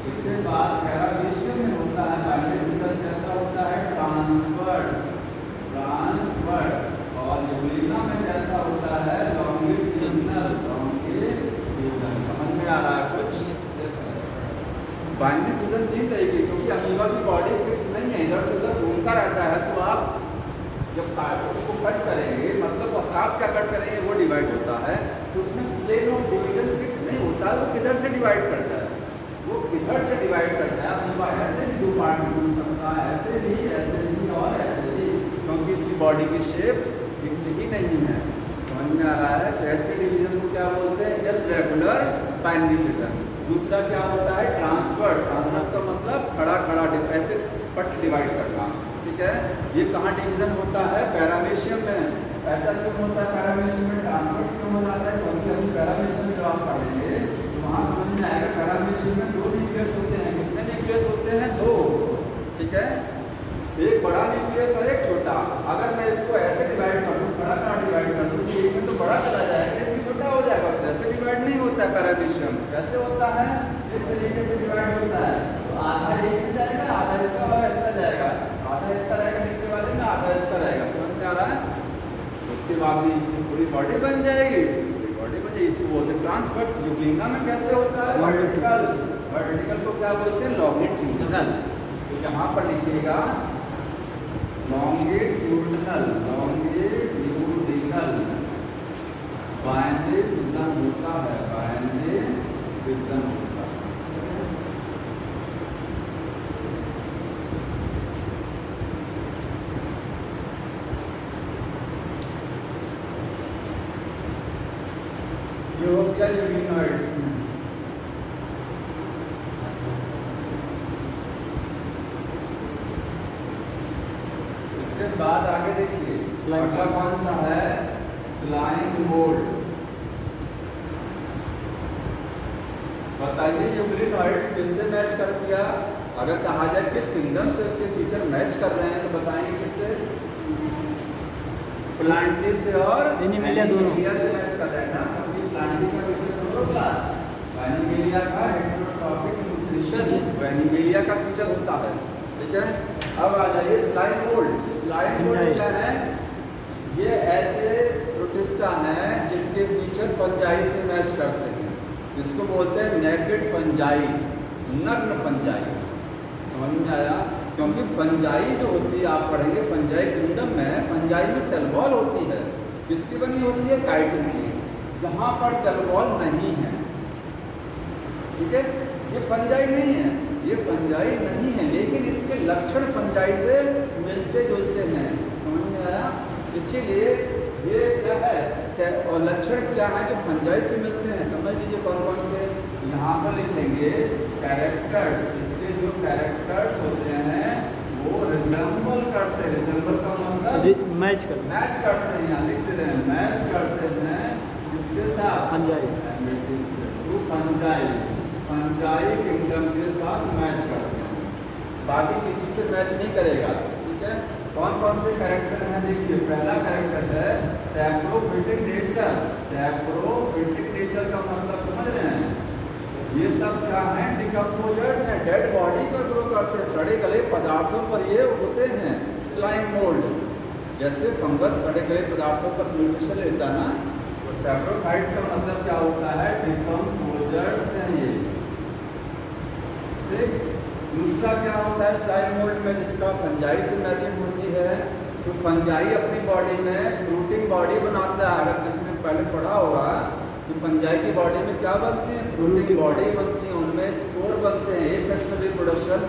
इसके बाद पैरामीशियम में होता है बाइनरी फिजन कैसा होता है? Transverse, transverse. और यूग्लिना में कैसा होता है? Longitudinal, longitudinal. समझ में आ रहा है कुछ? बाइनरी फिजन 3 तरीके, क्योंकि अमीबा की बॉडी फिक्स नहीं है, इधर से उधर घूमता रहता है। तो आप जब उसको कट करेंगे, मतलब आप क्या कट करेंगे, वो डिवाइड होता है, तो उसमें प्लेन ऑफ डिवीजन फिक्स नहीं होता है। वो किधर से डिवाइड करता है? वो किधर से डिवाइड करता है? अमीबा ऐसे भी 2 पार्ट में घूम सकता है, ऐसे भी और ऐसे भी, क्योंकि इसकी बॉडी की शेप फिक्स ही नहीं है। समझ में आ रहा है? तो ऐसे डिवीजन को क्या बोलते हैं? Irregular binary fission. दूसरा क्या होता है? ट्रांसवर्स। ट्रांसवर्स का मतलब खड़ा खड़ा ऐसे पट डिवाइड करना, ठीक है। ये कहाँ डिवीजन होता है? पैरामीशियम में। ऐसा क्यों होता है पैरामीशियम में? ट्रांसवर्स क्यों हो जाता है? क्योंकि हम पैरामीशियम में जब पढ़ेंगे तो वहाँ समझ में आएगा पैरामीशियम में 2 न्यूक्लियस होते हैं। कितने न्यूक्लियस होते हैं? 2, ठीक है। एक बड़ा न्यूक्लियस और एक छोटा। अगर मैं इसको ऐसे डिवाइड कर दूँ, खड़ा खड़ा डिवाइड कर दूँ, तो एक में तो बड़ा चला जाएगा, एक में छोटा हो जाएगा। ऐसे डिवाइड नहीं होता है पैरामीशियम। कैसे होता है? इस तरीके से डिवाइड होता है। तो आधा एक में जाएगा, आधा इसका वाला हिस्सा जाएगा, आधा इसका रहेगा नीचे वाले में, आधा इसका रहेगा। समझ में आ रहा है? उसके बाद इसकी पूरी बॉडी बन जाएगी, इसकी पूरी बॉडी बन जाएगी। इसको बोलते हैं ट्रांसवर्स। यूग्लिना में कैसे होता है? वर्टिकल। वर्टिकल को क्या बोलते हैं? लॉन्गिट्यूडिनल। तो यहाँ पर लिखिएगा लॉन्गिट्यूडिनल, लॉन्गिट्यूडिनल बाइनरी फिजन होता है, बाइनरी फिजन होता है। ये हो गया यूग्लिनॉइड्स। इसके बाद आगे देखिए, अगला कौन सा है? Slime mould. बताइए यूग्लिनॉइड्स किससे मैच कर दिया? अगर कहा जाए किस किंगडम से उसके फीचर मैच कर रहे हैं, तो बताएंगे किससे? प्लांटी से और एनिमेलिया दोनों से मैच कर रहे हैं ना, क्योंकि प्लांटी का फीचर दोनों क्लास, एनिमेलिया का हेटेरोट्रॉपिक न्यूट्रिशन, एनिमेलिया का फीचर होता है, ठीक है। अब आ जाइए स्लाइम मोल्ड। स्लाइम मोल्ड क्या है? ये ऐसे प्रोटिस्टा हैं जिनके फीचर फंजाई से मैच करते हैं। इसको बोलते हैं नेकेड फंजाई, नग्न फंजाई। समझ में आया? क्योंकि फंजाई जो होती है, आप पढ़ेंगे फंजाई किंगडम में, फंजाई में सेल वॉल होती है। किसकी बनी होती है? काइटिन की। जहाँ पर सेल वॉल नहीं है, ठीक है, ये फंजाई नहीं है, ये फंजाई नहीं है, लेकिन इसके लक्षण फंजाई से मिलते जुलते हैं। समझ में आया? इसीलिए ये क्या है? और लक्षण क्या है जो फंजाई से मिलते हैं? समझ लीजिए कौन कौन से। यहाँ पर लिखेंगे कैरेक्टर्स। इसके जो कैरेक्टर्स होते हैं वो रिजेंबल करते हैं। रिजेंबल का मतलब मैच करते हैं। यहाँ लिख दे रहे हैं, मैच करते हैं किसके साथ? फंजाई। फंजाई, फंजाई किंगडम के साथ मैच करते हैं, बाकी किसी से मैच नहीं करेगा, ठीक है। कौन कौन से कैरेक्टर हैं? देखिए, पहला कैरेक्टर है सैप्रोफिटिक नेचर। सैप्रोफिटिक नेचर का मतलब समझ रहे हैं? ये सब क्या है? डिकम्पोजर्स हैं, डेड बॉडी पर ग्रो करते हैं, सड़े गले पदार्थों पर ये होते हैं। स्लाइम मोल्ड जैसे फंगस सड़े गले पदार्थों पर न्यूट्रिशन लेता है ना, सैप्रोफाइट का मतलब क्या होता है? डिकम्पोजर्स हैं ये, ठीक। दूसरा क्या होता है स्लाइम मोल्ड में, जिसका फंजाई से मैचिंग होती है। तो फंजाई अपनी बॉडी में फ्रूटिंग बॉडी बनाता है। अगर किसी ने पहले पढ़ा होगा कि फंजाई की बॉडी में क्या बनती है? फ्रूटिंग बॉडी बनती है, उनमें स्पोर बनते हैं। एसेक्सुअल रिप्रोडक्शन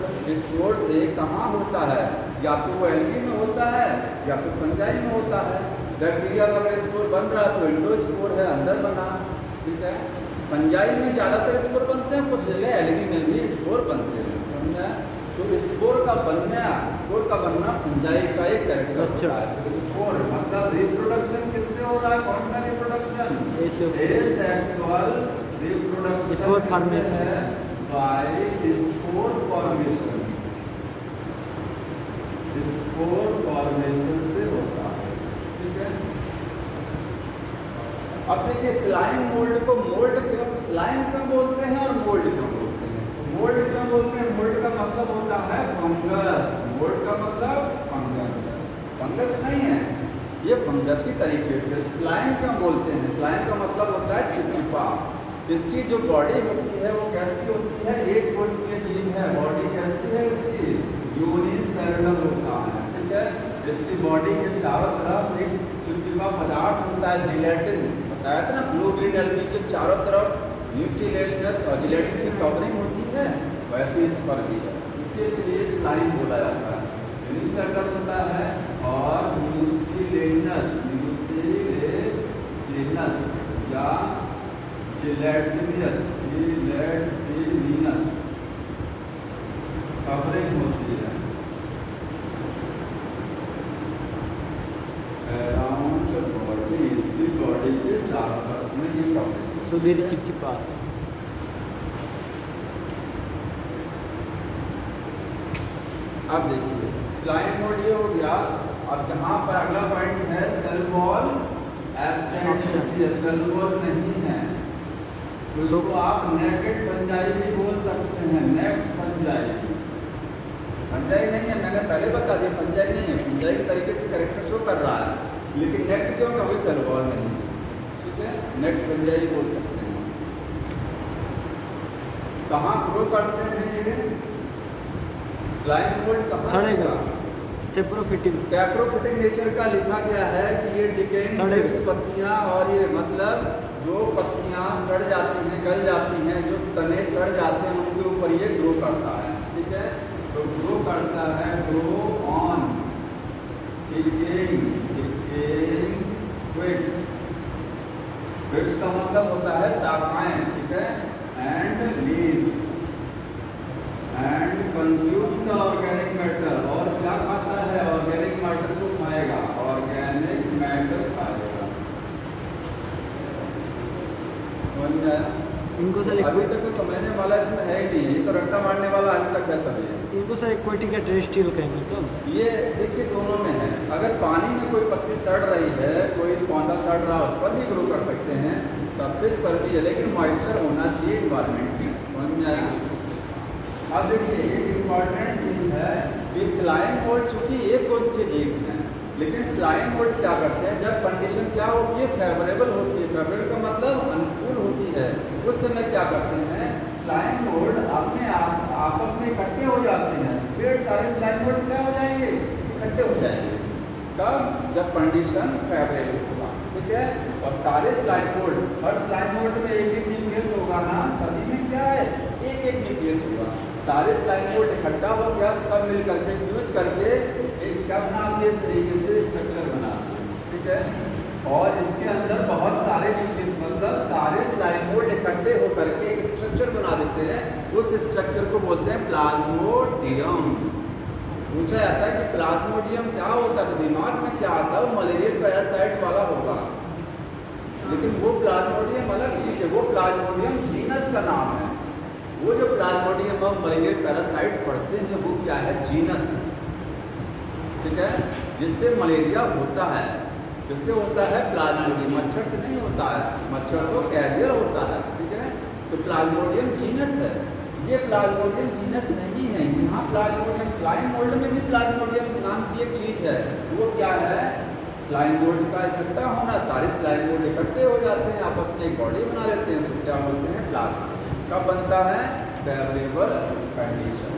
स्पोर से कहाँ होता है? या तो वो एल्गी में होता है या तो फंजाई में होता है। बैक्टीरिया में अगर स्पोर बन रहा है तो इंडो स्पोर है, अंदर बना, ठीक है। फंजाई में ज़्यादातर स्पोर बनते हैं, कुछ जगह एल्गी में भी स्पोर बनते हैं, समझा? तो स्पोर का बनना फंजाई का एक कैरेक्टर होता है। तो स्पोर मतलब रिप्रोडक्शन किससे हो रहा है? कौन सा reproduction? Asexual reproduction spore formation by spore formation, spore formation से होता है, ठीक है। अब देखिए स्लाइम मोल्ड को मोल्ड क्यों स्लाइम क्यों बोलते हैं और मोल्ड क्यों बोलते हैं? मोल्ड क्यों बोलते हैं? मोल्ड का मतलब होता है फंगस। मोल्ड का मतलब फंगस है, फंगस नहीं है ये, फंगस की तरीके से। स्लाइम क्यों बोलते हैं? स्लाइम का मतलब होता है चिपचिपा। इसकी जो बॉडी होती है वो कैसी होती है? एक कोशिकीय जीव है। बॉडी कैसी है इसकी? यूनिसेलुलर होता है, ठीक है। इसकी बॉडी के चारों तरफ एक चिपचिपा पदार्थ होता है, जिलेटिन। बताया था ना, ब्लू ग्रीन एल्गी के चारों तरफ म्यूसिलेजिनस और जिलेटिन की कवरिंग होती है, वैसे इस पर भी है, इसलिए स्लाइम बोला जाता है। यूनिसेलुलर होता है और म्यूसिलेजिनस या जिलेटिनस कवरिंग होती है अराउंड बॉडी, इसकी बॉडी के चारों तरफ में ये कवरिंग। So very चिपचिपा। अब देखिए स्लाइम मोल्ड ये हो गया। अब यहाँ पर अगला पॉइंट है सेल वॉल एब्सेंट है, सेल वॉल नहीं है, तो इसको आप नेकेड फंजाई भी बोल सकते हैं। नेक्ड फंजाई, फंजाई नहीं है, मैंने पहले बता दिया फंजाई नहीं है। फंजाई के तरीके से कैरेक्टर शो कर रहा है, लेकिन नेक्ड क्यों? कभी सेल वॉल नहीं, ठीक है। नेक्ड फंजाई बोल सकते हैं। कहाँ ग्रो करते हैं ये स्लाइम मोल्ड? सड़ेगा, सैप्रोफिटिक नेचर का लिखा गया है कि ये डिकेइंग पत्तियां, और ये मतलब जो पत्तियां सड़ जाती हैं, गल जाती हैं, जो तने सड़ जाते हैं, उनके ऊपर ये ग्रो करता है, ठीक है। तो ग्रो करता है, grow on decaying twigs. Twigs का मतलब होता है शाखाएं, ठीक है। And leaves and consume the organic matter, और क्या खाता है? ऑर्गेनिक मैटर को खाएगा, ऑर्गेनिक मैटर खाएगा। समझ में आया? इनको सर अभी तक तो समझने वाला इसमें है ही नहीं, ये तो रट्टा मारने वाला अभी तक है सभी। इनको सर एक्वाटिक या टेरेस्ट्रियल कहेंगे तो ये देखिए दोनों में है। अगर पानी में कोई पत्ती सड़ रही है, कोई पौधा सड़ रहा है, उस पर भी ग्रो कर सकते हैं, सरफेस पर भी है, लेकिन मॉइस्चर होना चाहिए इन्वायरमेंट में। समझ में आया? अब देखिए एक इम्पॉर्टेंट चीज़ है कि स्लाइम मोल्ड चूँकि एक कोशिकीय जीव है, लेकिन स्लाइम मोल्ड क्या करते हैं? जब कंडीशन क्या होती है? फेवरेबल होती है। फेवरेबल का मतलब अनुकूल होती है। उस समय क्या करते हैं? स्लाइम मोल्ड अपने आप आपस में इकट्ठे हो जाते हैं। फिर सारे स्लाइम मोल्ड क्या हो जाएंगे? इकट्ठे हो जाएंगे। कब? जब कंडीशन फेवरेबल होगा, ठीक है। और सारे स्लाइम मोल्ड, हर स्लाइम मोल्ड में एक एक न्यूक्लियस होगा ना, सभी में क्या है? एक एक न्यूक्लियस होगा। सारे स्लाइम मोल्ड इकट्ठा हो गया, सब मिल करके फ्यूज करके एक क्या बनाते हैं? इस तरीके से स्ट्रक्चर बनाते हैं, ठीक है। और इसके अंदर बहुत सारे न्यूक्लियस, मतलब सारे स्लाइम मोल्ड इकट्ठे होकर के एक स्ट्रक्चर बना देते हैं। उस स्ट्रक्चर को बोलते हैं प्लाज्मोडियम। पूछा जाता है कि प्लाज्मोडियम क्या होता है, तो दिमाग में क्या आता है? वो मलेरियल पैरासाइट वाला होगा, लेकिन वो प्लाज्मोडियम अलग चीज़ है। वो प्लाज्मोडियम जीनस का नाम है। वो जो प्लाज्मोडियम और मलेरियल पैरासाइट पढ़ते हैं वो क्या है? जीनस है, ठीक है। जिससे मलेरिया होता है, जिससे होता है प्लाज्मोडियम, मच्छर से नहीं होता है। मच्छर तो कैरियर होता है, ठीक है। तो प्लाज्मोडियम जीनस है। ये प्लाज्मोडियम जीनस नहीं है। यहाँ प्लाज्मोडियम, स्लाइम मोल्ड में भी प्लाज्मोडियम नाम की एक चीज़ है। वो क्या है? स्लाइम मोल्ड का इकट्ठा होना, सारे स्लाइम मोल्ड इकट्ठे हो जाते हैं, आपस में एक बॉडी बना लेते हैं, उसको क्या बोलते हैं? प्लाज्मा। कब बनता है? Favourable condition.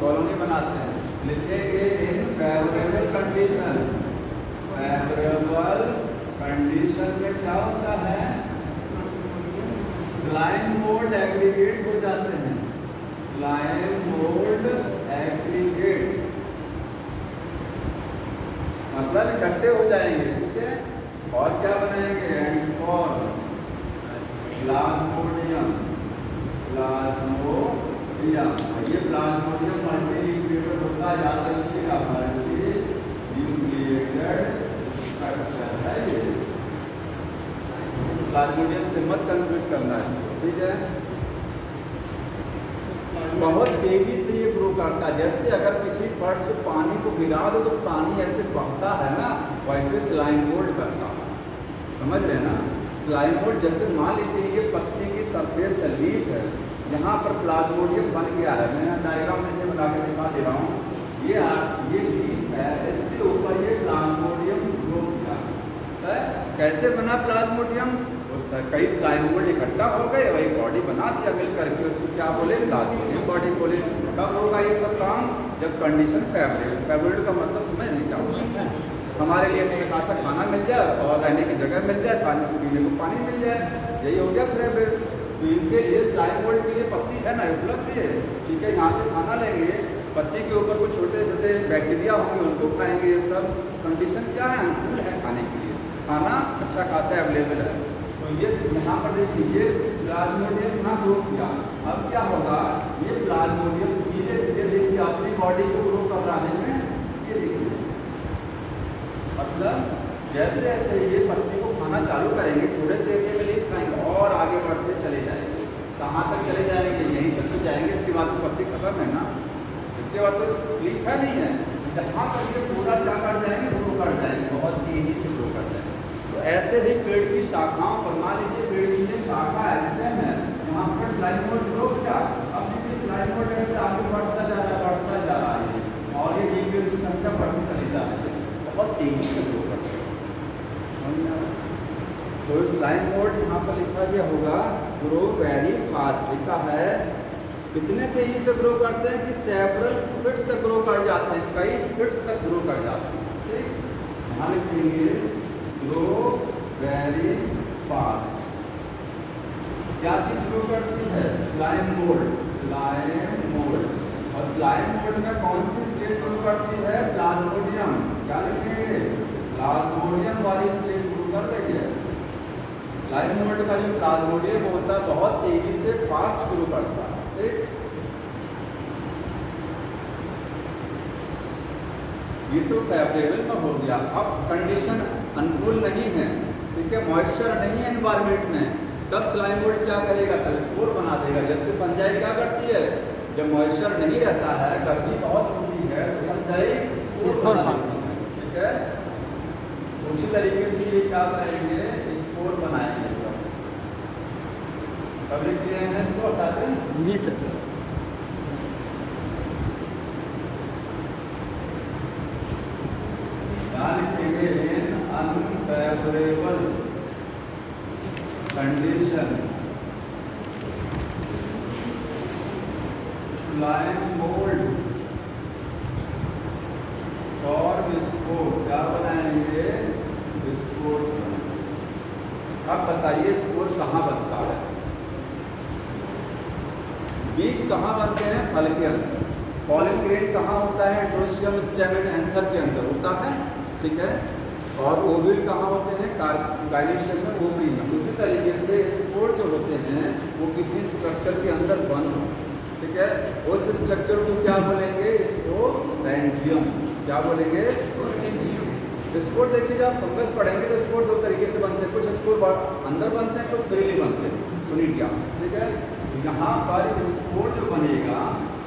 कॉलोनी बनाते हैं, लिखेंगे इन फेवरेबल कंडीशन। फेवरेबल कंडीशन में क्या होता है? स्लाइम मोल्ड एग्रीगेट हो जाते हैं, स्लाइम मोल्ड एग्रीगेट मतलब इकट्ठे हो जाएंगे, ठीक है। और क्या बनाएंगे? And for Plasmodium. प्लाज्मोडियम, ये प्लाज्मोडियम मल्टीन्यूक्लिएटेड होता है, याद रखिएगा, मल्टीन्यूक्लिएटेड स्ट्रक्चर है ये। प्लाज्मोडियम से मत कंफ्यूज करना है, ठीक है। बहुत तेजी से ये ग्रो करता है, जैसे अगर किसी फर्श पे पानी को गिरा दो तो पानी ऐसे बहता है ना, वैसे स्लाइम मोल्ड करता है, समझ रहे ना। स्लाइम मोल्ड जैसे मान लीजिए ये पत्ती की सरफेस लीफ है, यहाँ पर प्लाज्मोडियम बन गया है, मैं डायग्राम में बना के दिखा दे रहा हूँ। ये लीफ है, इसके ऊपर ये प्लाज्मोडियम ग्रो किया है। कैसे बना प्लाज्मोडियम? कई स्लाइम मोल्ड इकट्ठा हो गए और एक बॉडी बना दिया मिल करके, उसको क्या बोले? प्लाज्मोडियम बॉडी बोले। कब होगा ये सब काम? जब कंडीशन फेवरेबल। फेवरेबल का मतलब समझ नहीं क्या होगा? हमारे लिए अच्छा खासा खाना मिल जाए और रहने की जगह मिल जाए, खाने को पीने को पानी मिल जाए, यही हो गया फेवरेबल। तो इनके लिए स्लाइम मोल्ड के लिए पत्ती है ना, उपलब्ध है, ठीक है। यहाँ से खाना लेंगे, पत्ती के ऊपर कुछ छोटे छोटे बैक्टीरिया होंगे, उनको खाएंगे। ये सब कंडीशन क्या है? अनुकूल है खाने के लिए, खाना अच्छा खासा अवेलेबल है। तो ये यहाँ पर देखिए प्लाज्मोडियम यहाँ ग्रो किया, अब क्या होगा? ये प्लाज्मोडियम धीरे धीरे देखिए अपनी बॉडी को ग्रो कर रहा है, ये देखिए, मतलब जैसे जैसे ये पत्ती को खाना चालू करेंगे, थोड़े से एरिया में लीफ खाएंगे और आगे बढ़ते चले जाएंगे। कहाँ तक चले जाएंगे? यहीं तक तो जाएंगे, इसके बाद तो पत्ती खत्म है ना, इसके बाद तो लीफ है नहीं है। जहाँ तक ये पूरा क्या कर जाएंगे? ग्रो कर जाएंगे, बहुत तेजी से ग्रो कर जाएंगे। तो ऐसे ही पेड़ की शाखाओं पर, मान लीजिए पेड़ की ये शाखा ऐसे है, यहाँ पर स्लाइम मोल्ड ग्रो किया, अब देखिए स्लाइम मोल्ड ऐसे आगे बढ़ता जा रहा है, बढ़ता जा रहा है, और ये लीफ की संख्या बढ़ती चली जा रही है, बहुत तेजी से ग्रो करता है। तो स्लाइम मोल्ड यहाँ पर लिखा गया होगा ग्रो वेरी फास्ट, लिखा है कितने तेजी से ग्रो करते हैं कि सेवरल फीट तक ग्रो कर जाते हैं, कई फीट तक ग्रो कर जाते हैं, ठीक। यहाँ लिखेंगे ग्रो वेरी फास्ट। क्या चीज ग्रो करती है? Slime mould. स्लाइम मोल्ड, और स्लाइम मोल्ड में कौन सी स्टेट ग्रो करती है? प्लाज्मोडियम। क्या लिखेंगे? प्लाज्मोडियम वाली स्टेट ग्रो कर रही है। स्लाइम मोल्ड का जो प्लाज्मोडियम होता है बहुत तेजी से फास्ट ग्रो करता है, ठीक। ये तो फेवरेबल में हो गया। अब कंडीशन अनुकूल नहीं है, ठीक है, मॉइस्चर नहीं है एनवायरमेंट में, तब स्लाइम मोल्ड क्या करेगा? तो स्पोर बना देगा। जैसे फंजाई क्या करती है? जब मॉइस्चर नहीं रहता है, गर्मी बहुत होती है, तो फंजाई स्पोर बना देती है, ठीक है। उसी तरीके से ये क्या करेंगे? स्पोर बनाएंगे सब। सब लिख लिए हैं, इसको हटाते हैं? जी सर। लिखेंगे इन अनफेवरेबल कंडीशन स्लाइम मोल्ड और विस्फोट। क्या बनाएंगे? विस्फोट। अब बताइए स्पोर कहाँ बनता है? बीज कहाँ बनते हैं? फल के अंदर। पॉलन ग्रेन कहाँ होता है? एंड्रोसियम, स्टेमेन, एंथर के अंदर होता है, ठीक है। और ओविल कहाँ होते हैं? गाइनिशियम में, ओवरी में। उसी तरीके से स्पोर जो होते हैं वो किसी स्ट्रक्चर के अंदर बंद हो, ठीक है। उस स्ट्रक्चर को क्या बोलेंगे? स्पोरेंजियम। क्या बोलेंगे? स्पोर। देखिए जब फंगस पढ़ेंगे तो स्पोर दो तरीके से बनते हैं, कुछ स्पोर अंदर बनते हैं, कुछ फ्रीली बनते हैं, यूनिटिया, ठीक है। यहाँ पर स्पोर जो बनेगा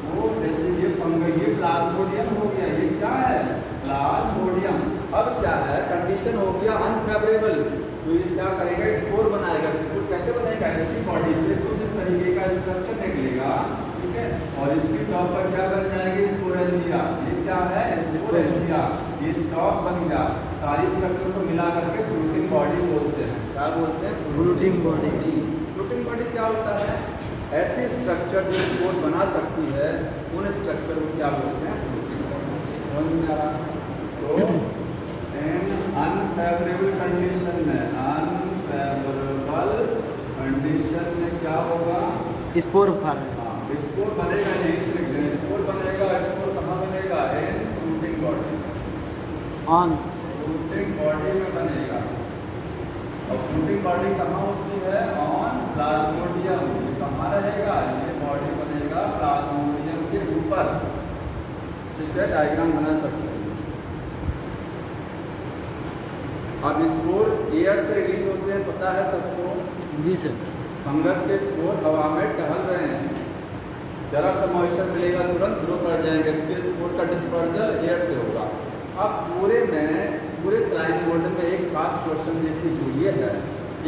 वो जैसे ये फंगस, ये प्लाज्मोडियम हो गया, ये क्या है? प्लाज्मोडियम। अब क्या है? कंडीशन हो गया अनफेवरेबल, तो ये क्या करेगा? स्पोर बनाएगा। स्पोर कैसे बनेगा? इसकी बॉडी से कुछ इस तरीके का स्ट्रक्चर निकलेगा, ठीक है, और इसके टॉप पर क्या बन जाएंगे? स्पोरेंजिया। ये क्या क्या है, स्पोर एरिया, ये स्टॉक बन गया। सारी स्ट्रक्चर को मिला करके फ्लोटिंग बॉडी बोलते हैं। क्या बोलते हैं? Floating body. फ्लोटिंग बॉडी क्या होता है? ऐसे स्ट्रक्चर जो स्पोर बना सकती है, उन स्ट्रक्चर को क्या बोलते हैं? Floating body. समझ में आ रहा? तो अनफेवरेबल कंडीशन में, अनफेवरेबल कंडीशन में क्या होगा? Spore formation. स्पोर बनेगा नहीं, स्पोर बनेगा। स्पोर कहाँ बनेगा? In floating body, on floating body में बनेगा। और फ्लोटिंग बॉडी कहाँ होती है? On plasmodium. कहाँ रहेगा? ये बॉडी बनेगा प्लाज्मोडियम के ऊपर। ठीक है, डायग्राम बना सकते हैं। अब स्पोर एयर से रिलीज होते हैं, पता है सबको? जी सर। फंगस के स्पोर हवा में टहल रहे हैं, जरा सा मॉइस्चर मिलेगा तुरंत ग्रो कर जाएंगे। इसके स्पोर का डिस्पर्जल एयर से होगा। अब पूरे स्लाइम मोल्ड में एक खास क्वेश्चन देखिए जो ये है।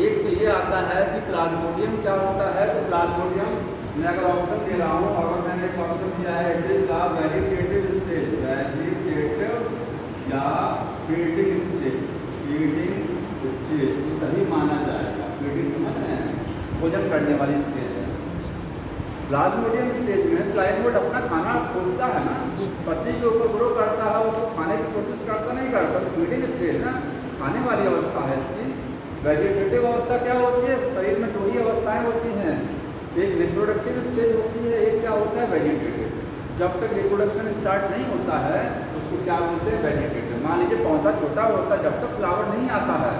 एक तो ये आता है कि प्लाज्मोडियम क्या होता है। तो प्लाज्मोडियम मैं अगर ऑप्शन दे रहा हूँ, अगर मैंने एक ऑप्शन दिया है it is the vegetative stage, vegetative या फीडिंग स्टेज, फीडिंग स्टेज तो सही माना जाएगा। फीडिंग समझ रहे हैं, भोजन करने वाली स्टेज है। प्लाज्मोडियम स्टेज में स्लाइम मोल्ड अपना खाना खोजता है ना, पत्ती के ऊपर ग्रो करता है, उसको खाने की कोशिश करता नहीं करता। तो फीडिंग स्टेज ना खाने वाली अवस्था है इसकी। वेजिटेटिव अवस्था क्या होती है? शरीर में दो ही अवस्थाएं होती हैं, एक रिप्रोडक्टिव स्टेज होती है, एक क्या होता है? वेजिटेटिव। जब तक रिप्रोडक्शन स्टार्ट नहीं होता है उसको क्या बोलते हैं? वेजिटेटिव। मान लीजिए पौधा छोटा होता है, जब तक फ्लावर नहीं आता है,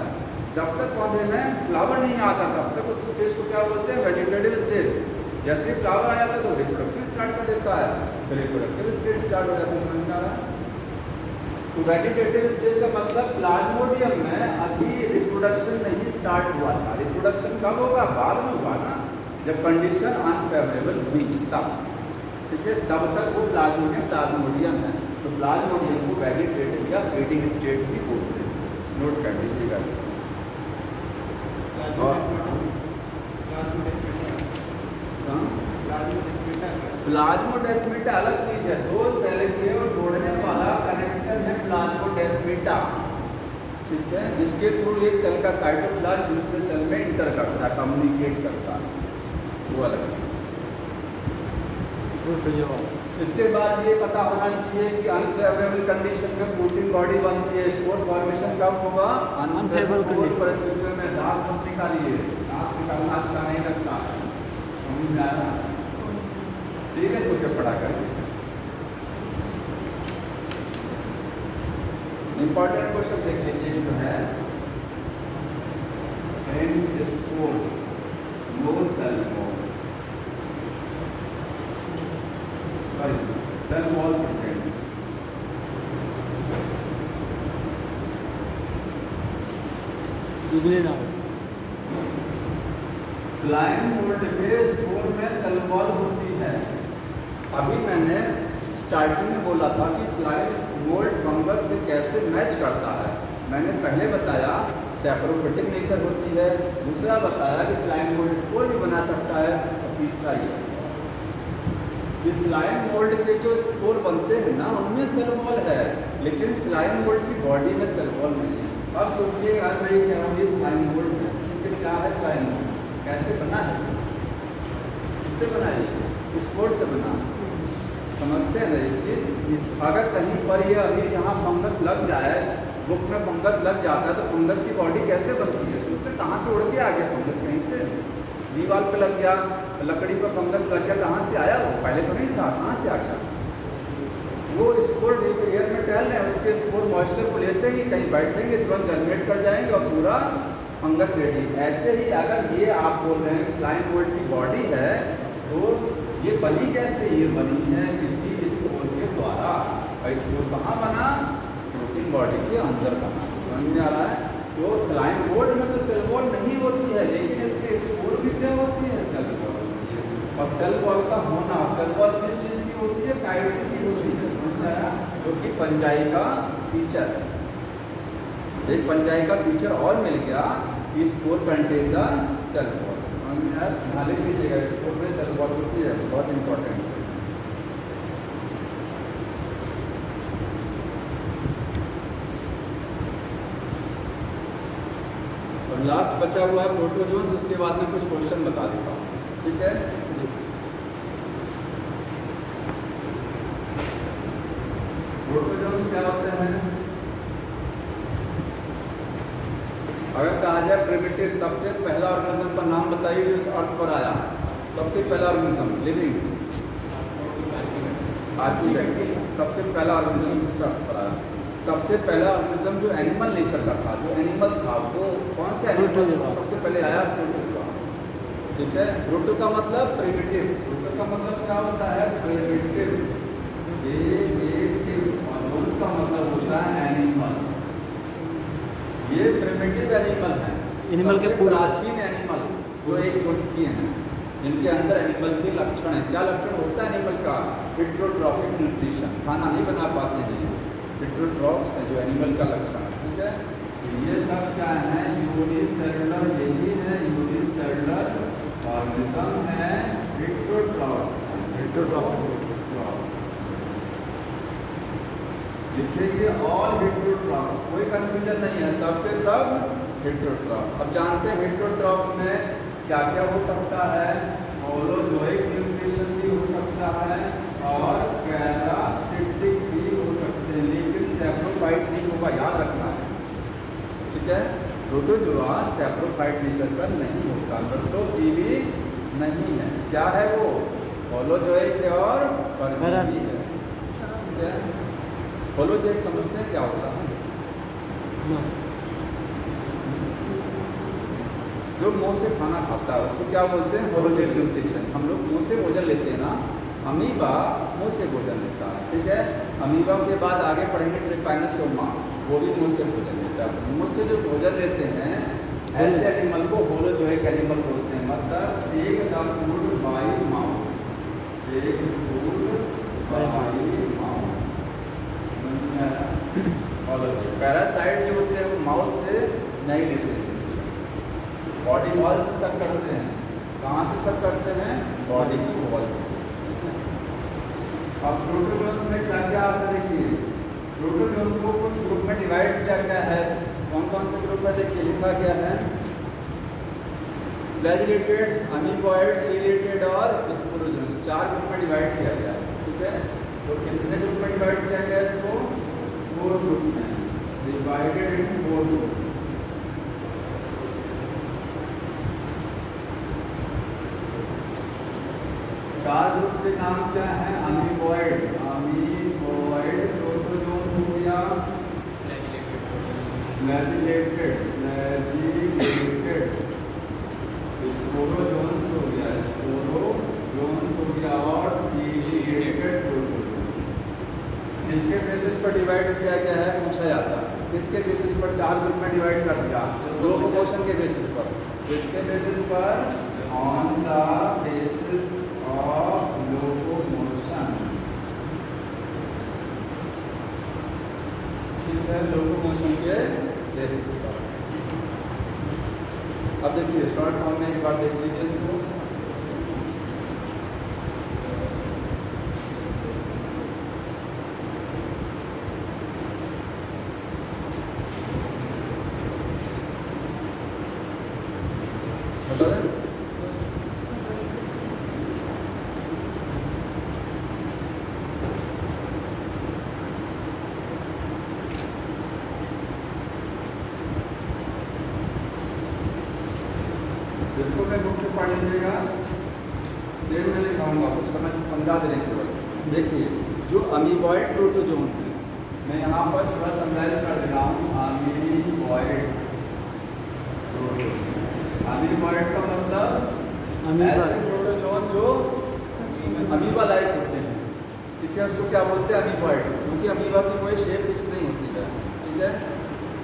जब तक पौधे में फ्लावर नहीं आता तब तक उस स्टेज को क्या बोलते हैं? Vegetative stage. जैसे ही फ्लावर आ जाता है तो रिप्रोडक्शन स्टार्ट कर देता है, तो रिप्रोडक्टिव स्टेज स्टार्ट हो जाता है। समझ में आ रहा है? तो वेजिटेटिव स्टेज का मतलब प्लाज्मोडियम में अभी रिप्रोडक्शन नहीं स्टार्ट हुआ था। रिप्रोडक्शन कब होगा? बाद में होगा ना, जब कंडीशन अनफेवरेबल हुई तब। ठीक है, तब तक वो प्लाज्मोडियम है। तो प्लाज्मोडियम को वेजिटेटिव या फीडिंग स्टेट भी बोलते हैं। नोट कर लीजिएगा इसको। प्लाज्मोडेस्माटा अलग चीज है, दो सेल के जोड़ने वाला कनेक्शन है प्लाज्मोडेस्माटा। ठीक है, जिसके थ्रू एक सेल का साइटोप्लाज्म दूसरे सेल में इंटर करता है, कम्युनिकेट करता है, वो अलग चीज। इसके बाद ये पता होना चाहिए कि अनफेवरेबल कंडीशन में प्रोटीन बॉडी बनती है। स्पोर फॉर्मेशन कब होगा? अनफेवरेबल परिस्थितियों में। दांत मत निकालिए, दांत निकालना अच्छा नहीं लगता। समझ में आया? सीरियस होकर पढ़ा करिए। इंपॉर्टेंट क्वेश्चन देख लीजिए जो है, in spores no cell wall, cell wall protein. Slime mould के स्पोर में सेल वॉल होती है। अभी मैंने स्टार्टिंग में बोला था कि स्लाइम मोल्ड फंगस से कैसे मैच करता है। मैंने पहले बताया सैप्रोफिटिक नेचर होती है, दूसरा बताया कि स्लाइम मोल्ड स्पोर भी बना सकता है, और तीसरा ये स्लाइम मोल्ड के जो स्पोर बनते हैं ना उनमें सेल वॉल है, लेकिन स्लाइम मोल्ड की बॉडी में सेल वॉल नहीं है। अब सोचिए, आज मैं कह रहा हूँ ये स्लाइम मोल्ड है, तो क्या है स्लाइम मोल्ड? कैसे बना है? किससे बना है? स्पोर से बना। समझते हैं ना ये चीज़? अगर कहीं पर ये अभी यहाँ फंगस लग जाए, बुक में फंगस लग जाता है, तो फंगस की बॉडी कैसे बनती है? उसमें कहाँ से उड़ के आ गया फंगस? कहीं से दीवार पे लग गया, लकड़ी पर फंगस लग गया, कहाँ से आया वो? पहले तो नहीं था, कहाँ से आ गया? वो स्पोर एयर में टहल रहे हैं, उसके स्पोर मॉइस्चर को लेते ही कहीं बैठेंगे, तुरंत जर्मिनेट कर जाएंगे और पूरा फंगस रेडी। ऐसे ही अगर ये आप बोल रहे हैं स्लाइम मोल्ड की बॉडी है, तो ये बनी कैसे? ये बनी है किसी स्पोर के द्वारा। और स्पोर कहाँ बना? प्रोटीन बॉडी के अंदर बना। समझ में आ रहा है? तो स्लाइम मोल्ड में तो सेल वॉल नहीं होती है, लेकिन इसके स्पोर भी क्या होती है? सेल वॉल होती है। और सेल वॉल का होना, सेल वॉल किस चीज़ की होती है? काइटिन की होती है, जो कि फंजाई का फीचर है। एक फंजाई का फीचर और मिल गया कि spore contain the cell wall. ध्यान लिख लीजिएगा, स्पोर में सेल वॉल होती है, बहुत इंपॉर्टेंट है। लास्ट बचा हुआ है प्रोटोजोन्स, उसके बाद में कुछ क्वेश्चन बता देता हूँ, ठीक है। प्रोटोजोन्स क्या होते हैं? अगर कहा जाए प्रिमिटिव, सबसे पहला ऑर्गेनिज्म का नाम बताइए जो इस अर्थ पर आया, सबसे पहला ऑर्गेनिज्म लिविंग, आर्कियोबैक्टीरिया, सबसे पहला ऑर्गेनिज्म इस अर्थ पर आया। सबसे पहला ऑर्गेनिज्म जो एनिमल नेचर का था, जो एनिमल था, वो कौन सा एनिमल सबसे पहले आया? प्रोटो, ठीक है। प्रोटो का मतलब प्रिमिटिव, प्रोटो का मतलब क्या होता है? प्रिमिटिव, और जोन्स का मतलब होता है एनिमल्स। ये प्रिमिटिव एनिमल है, एनिमल के प्राचीन एनिमल जो एक कोशिकीय हैं, इनके अंदर एनिमल के लक्षण है। क्या लक्षण होता है एनिमल का? हिट्रोट्रॉफिक न्यूट्रिशन, खाना नहीं बना पाते हैं, हिट्रोट्रॉफ्स है जो एनिमल का लक्षण है, ठीक है। ये सब क्या है? यूनिसेलुलर, यही है यूनिसेलुलर ऑर्गेनिज्म है, हिट्रोट्रॉफ्स, हिट्रोट्रॉफ्स लिखेंगे ऑल हिट्रोट्रॉफ, कोई कंफ्यूजन नहीं है, सब के सब हिट्रोट्रॉफ। अब जानते हैं हिट्रोट्रॉफ में क्या क्या हो सकता है? होलोजोइक न्यूट्रिशन भी हो सकता है और पैरासिटिक भी हो सकते हैं, लेकिन सैप्रोफाइट नहीं होगा, याद रखना है, ठीक है। प्रोटोजोआ सैप्रोफाइट नेचर का नहीं होता, मृतोजीवी नहीं है। क्या है वो? होलोजोइक है और परजीवी है, ठीक है। होलोजोइक समझते हैं क्या होता है? जो मुंह से खाना खाता है उसको क्या बोलते हैं? Holozoic nutrition. हम लोग मुंह से भोजन लेते हैं ना, अमीबा मुंह से भोजन लेता है, ठीक है। अमीबा के बाद आगे पढ़ेंगे ट्रिपाइनोसोमा, वो भी मुंह से भोजन लेता है। मुंह से जो भोजन लेते हैं ऐसे एनिमल को होलोजोइक एनिमल बोलते हैं, मतलब एक द फूड बाय माउथ, एक फूड बाय माउथ। पैरासाइट जो होते हैं वो माउथ से नहीं लेते हैं, बॉडी वॉल से सक करते हैं। कहाँ से सक करते हैं? बॉडी की वॉल से। अब प्रोटोजोन्स में क्या क्या आता है देखिए, प्रोटोजोन को कुछ ग्रुप में डिवाइड किया गया है। कौन कौन से ग्रुप है? देखिए लिखा गया है फ्लैजिलेटेड, अमीबॉइड, सीलेटेड और स्पोरोजोन्स, 4 ग्रुप में डिवाइड किया गया है, ठीक है। तो कितने ग्रुप में डिवाइड किया गया इसको? 4 ग्रुप में, डिवाइडेड इन 4 ग्रुप। चार ग्रुप के नाम क्या है? अमीबॉइड, अमीबॉइड प्रोटोजोन हो गया, फ्लैजिलेटेड, फ्लैजिलेटेड, स्पोरोजोन्स हो गया, स्पोरोजोन्स हो गया और सीलिएटेड प्रोटोजोन। इसके बेसिस पर डिवाइड किया गया है, पूछा जाता है किसके बेसिस पर 4 ग्रुप में डिवाइड कर दिया? लोकोमोशन के बेसिस पर। किसके बेसिस पर? On the basis of locomotion, ठीक है, लोकोमोशन के बेसिस पर। अब देखिए शॉर्ट फॉर्म में एक बार देख लीजिए इसको। बता दें इसको मैं बुक से पढ़ लीजिएगा, सेव में लिखाऊंगा, कुछ समझा देने केवल। देखिए जो अमीबॉइड प्रोटोजोन है, मैं यहाँ पर थोड़ा समझाइज कर दे रहा हूँ। अमीबॉइड प्रोटोजोन, अमीबॉइड का मतलब ऐसे प्रोटोजोन जो अमीबा लाइक होते हैं, ठीक है, उसको क्या बोलते हैं? अमीबॉइड, क्योंकि अमीबा की कोई शेप फिक्स नहीं होती है, ठीक है।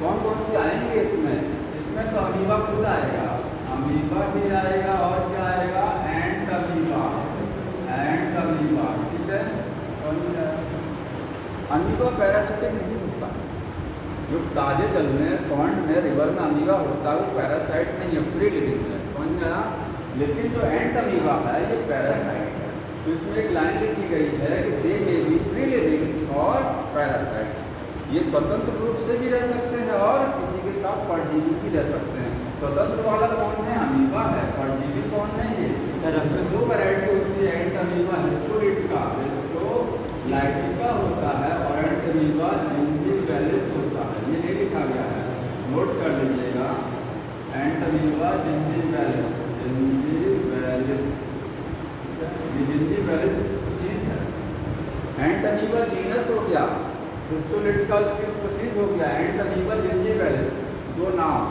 कौन कौन सी आएंगे इसमें? इसमें तो अमीबा खुद आएगा, अमीबा भी आएगा और क्या आएगा? एंट अमीबा, एंट अमीबा, ठीक है। अमीबा पैरासिटिक नहीं होता, जो ताजे जल में, पॉन्ड में, रिवर में अमीबा होता है वो पैरासाइट नहीं है, फ्री लिविंग है, समझ में आया। लेकिन जो एंट अमीबा है ये पैरासाइट है। तो इसमें एक लाइन लिखी गई है कि दे में भी फ्री लिविंग और पैरासाइट, ये स्वतंत्र रूप से भी रह सकते हैं और किसी के साथ परजीवी भी रह सकते हैं। स्वतंत्र वाला कौन है? अमीबा है। परजीवी कौन है? ये। इसमें दो वैरायटी होती है एंट अमीबा हिस्टोलिटिका होता है और एंट अमीबा जिंजिविलिस होता है। ये नहीं लिखा गया है, नोट कर लीजिएगा। एंट अमीबा जिंजिविलिस, ये जिंजिविलिस स्पीशीज है। एंट अमीबा जीनस हो गया, हिस्टोलिटिका उसकी स्पीशीज हो गया। एंट अमीबा जिंजिविलिस, दो नाम।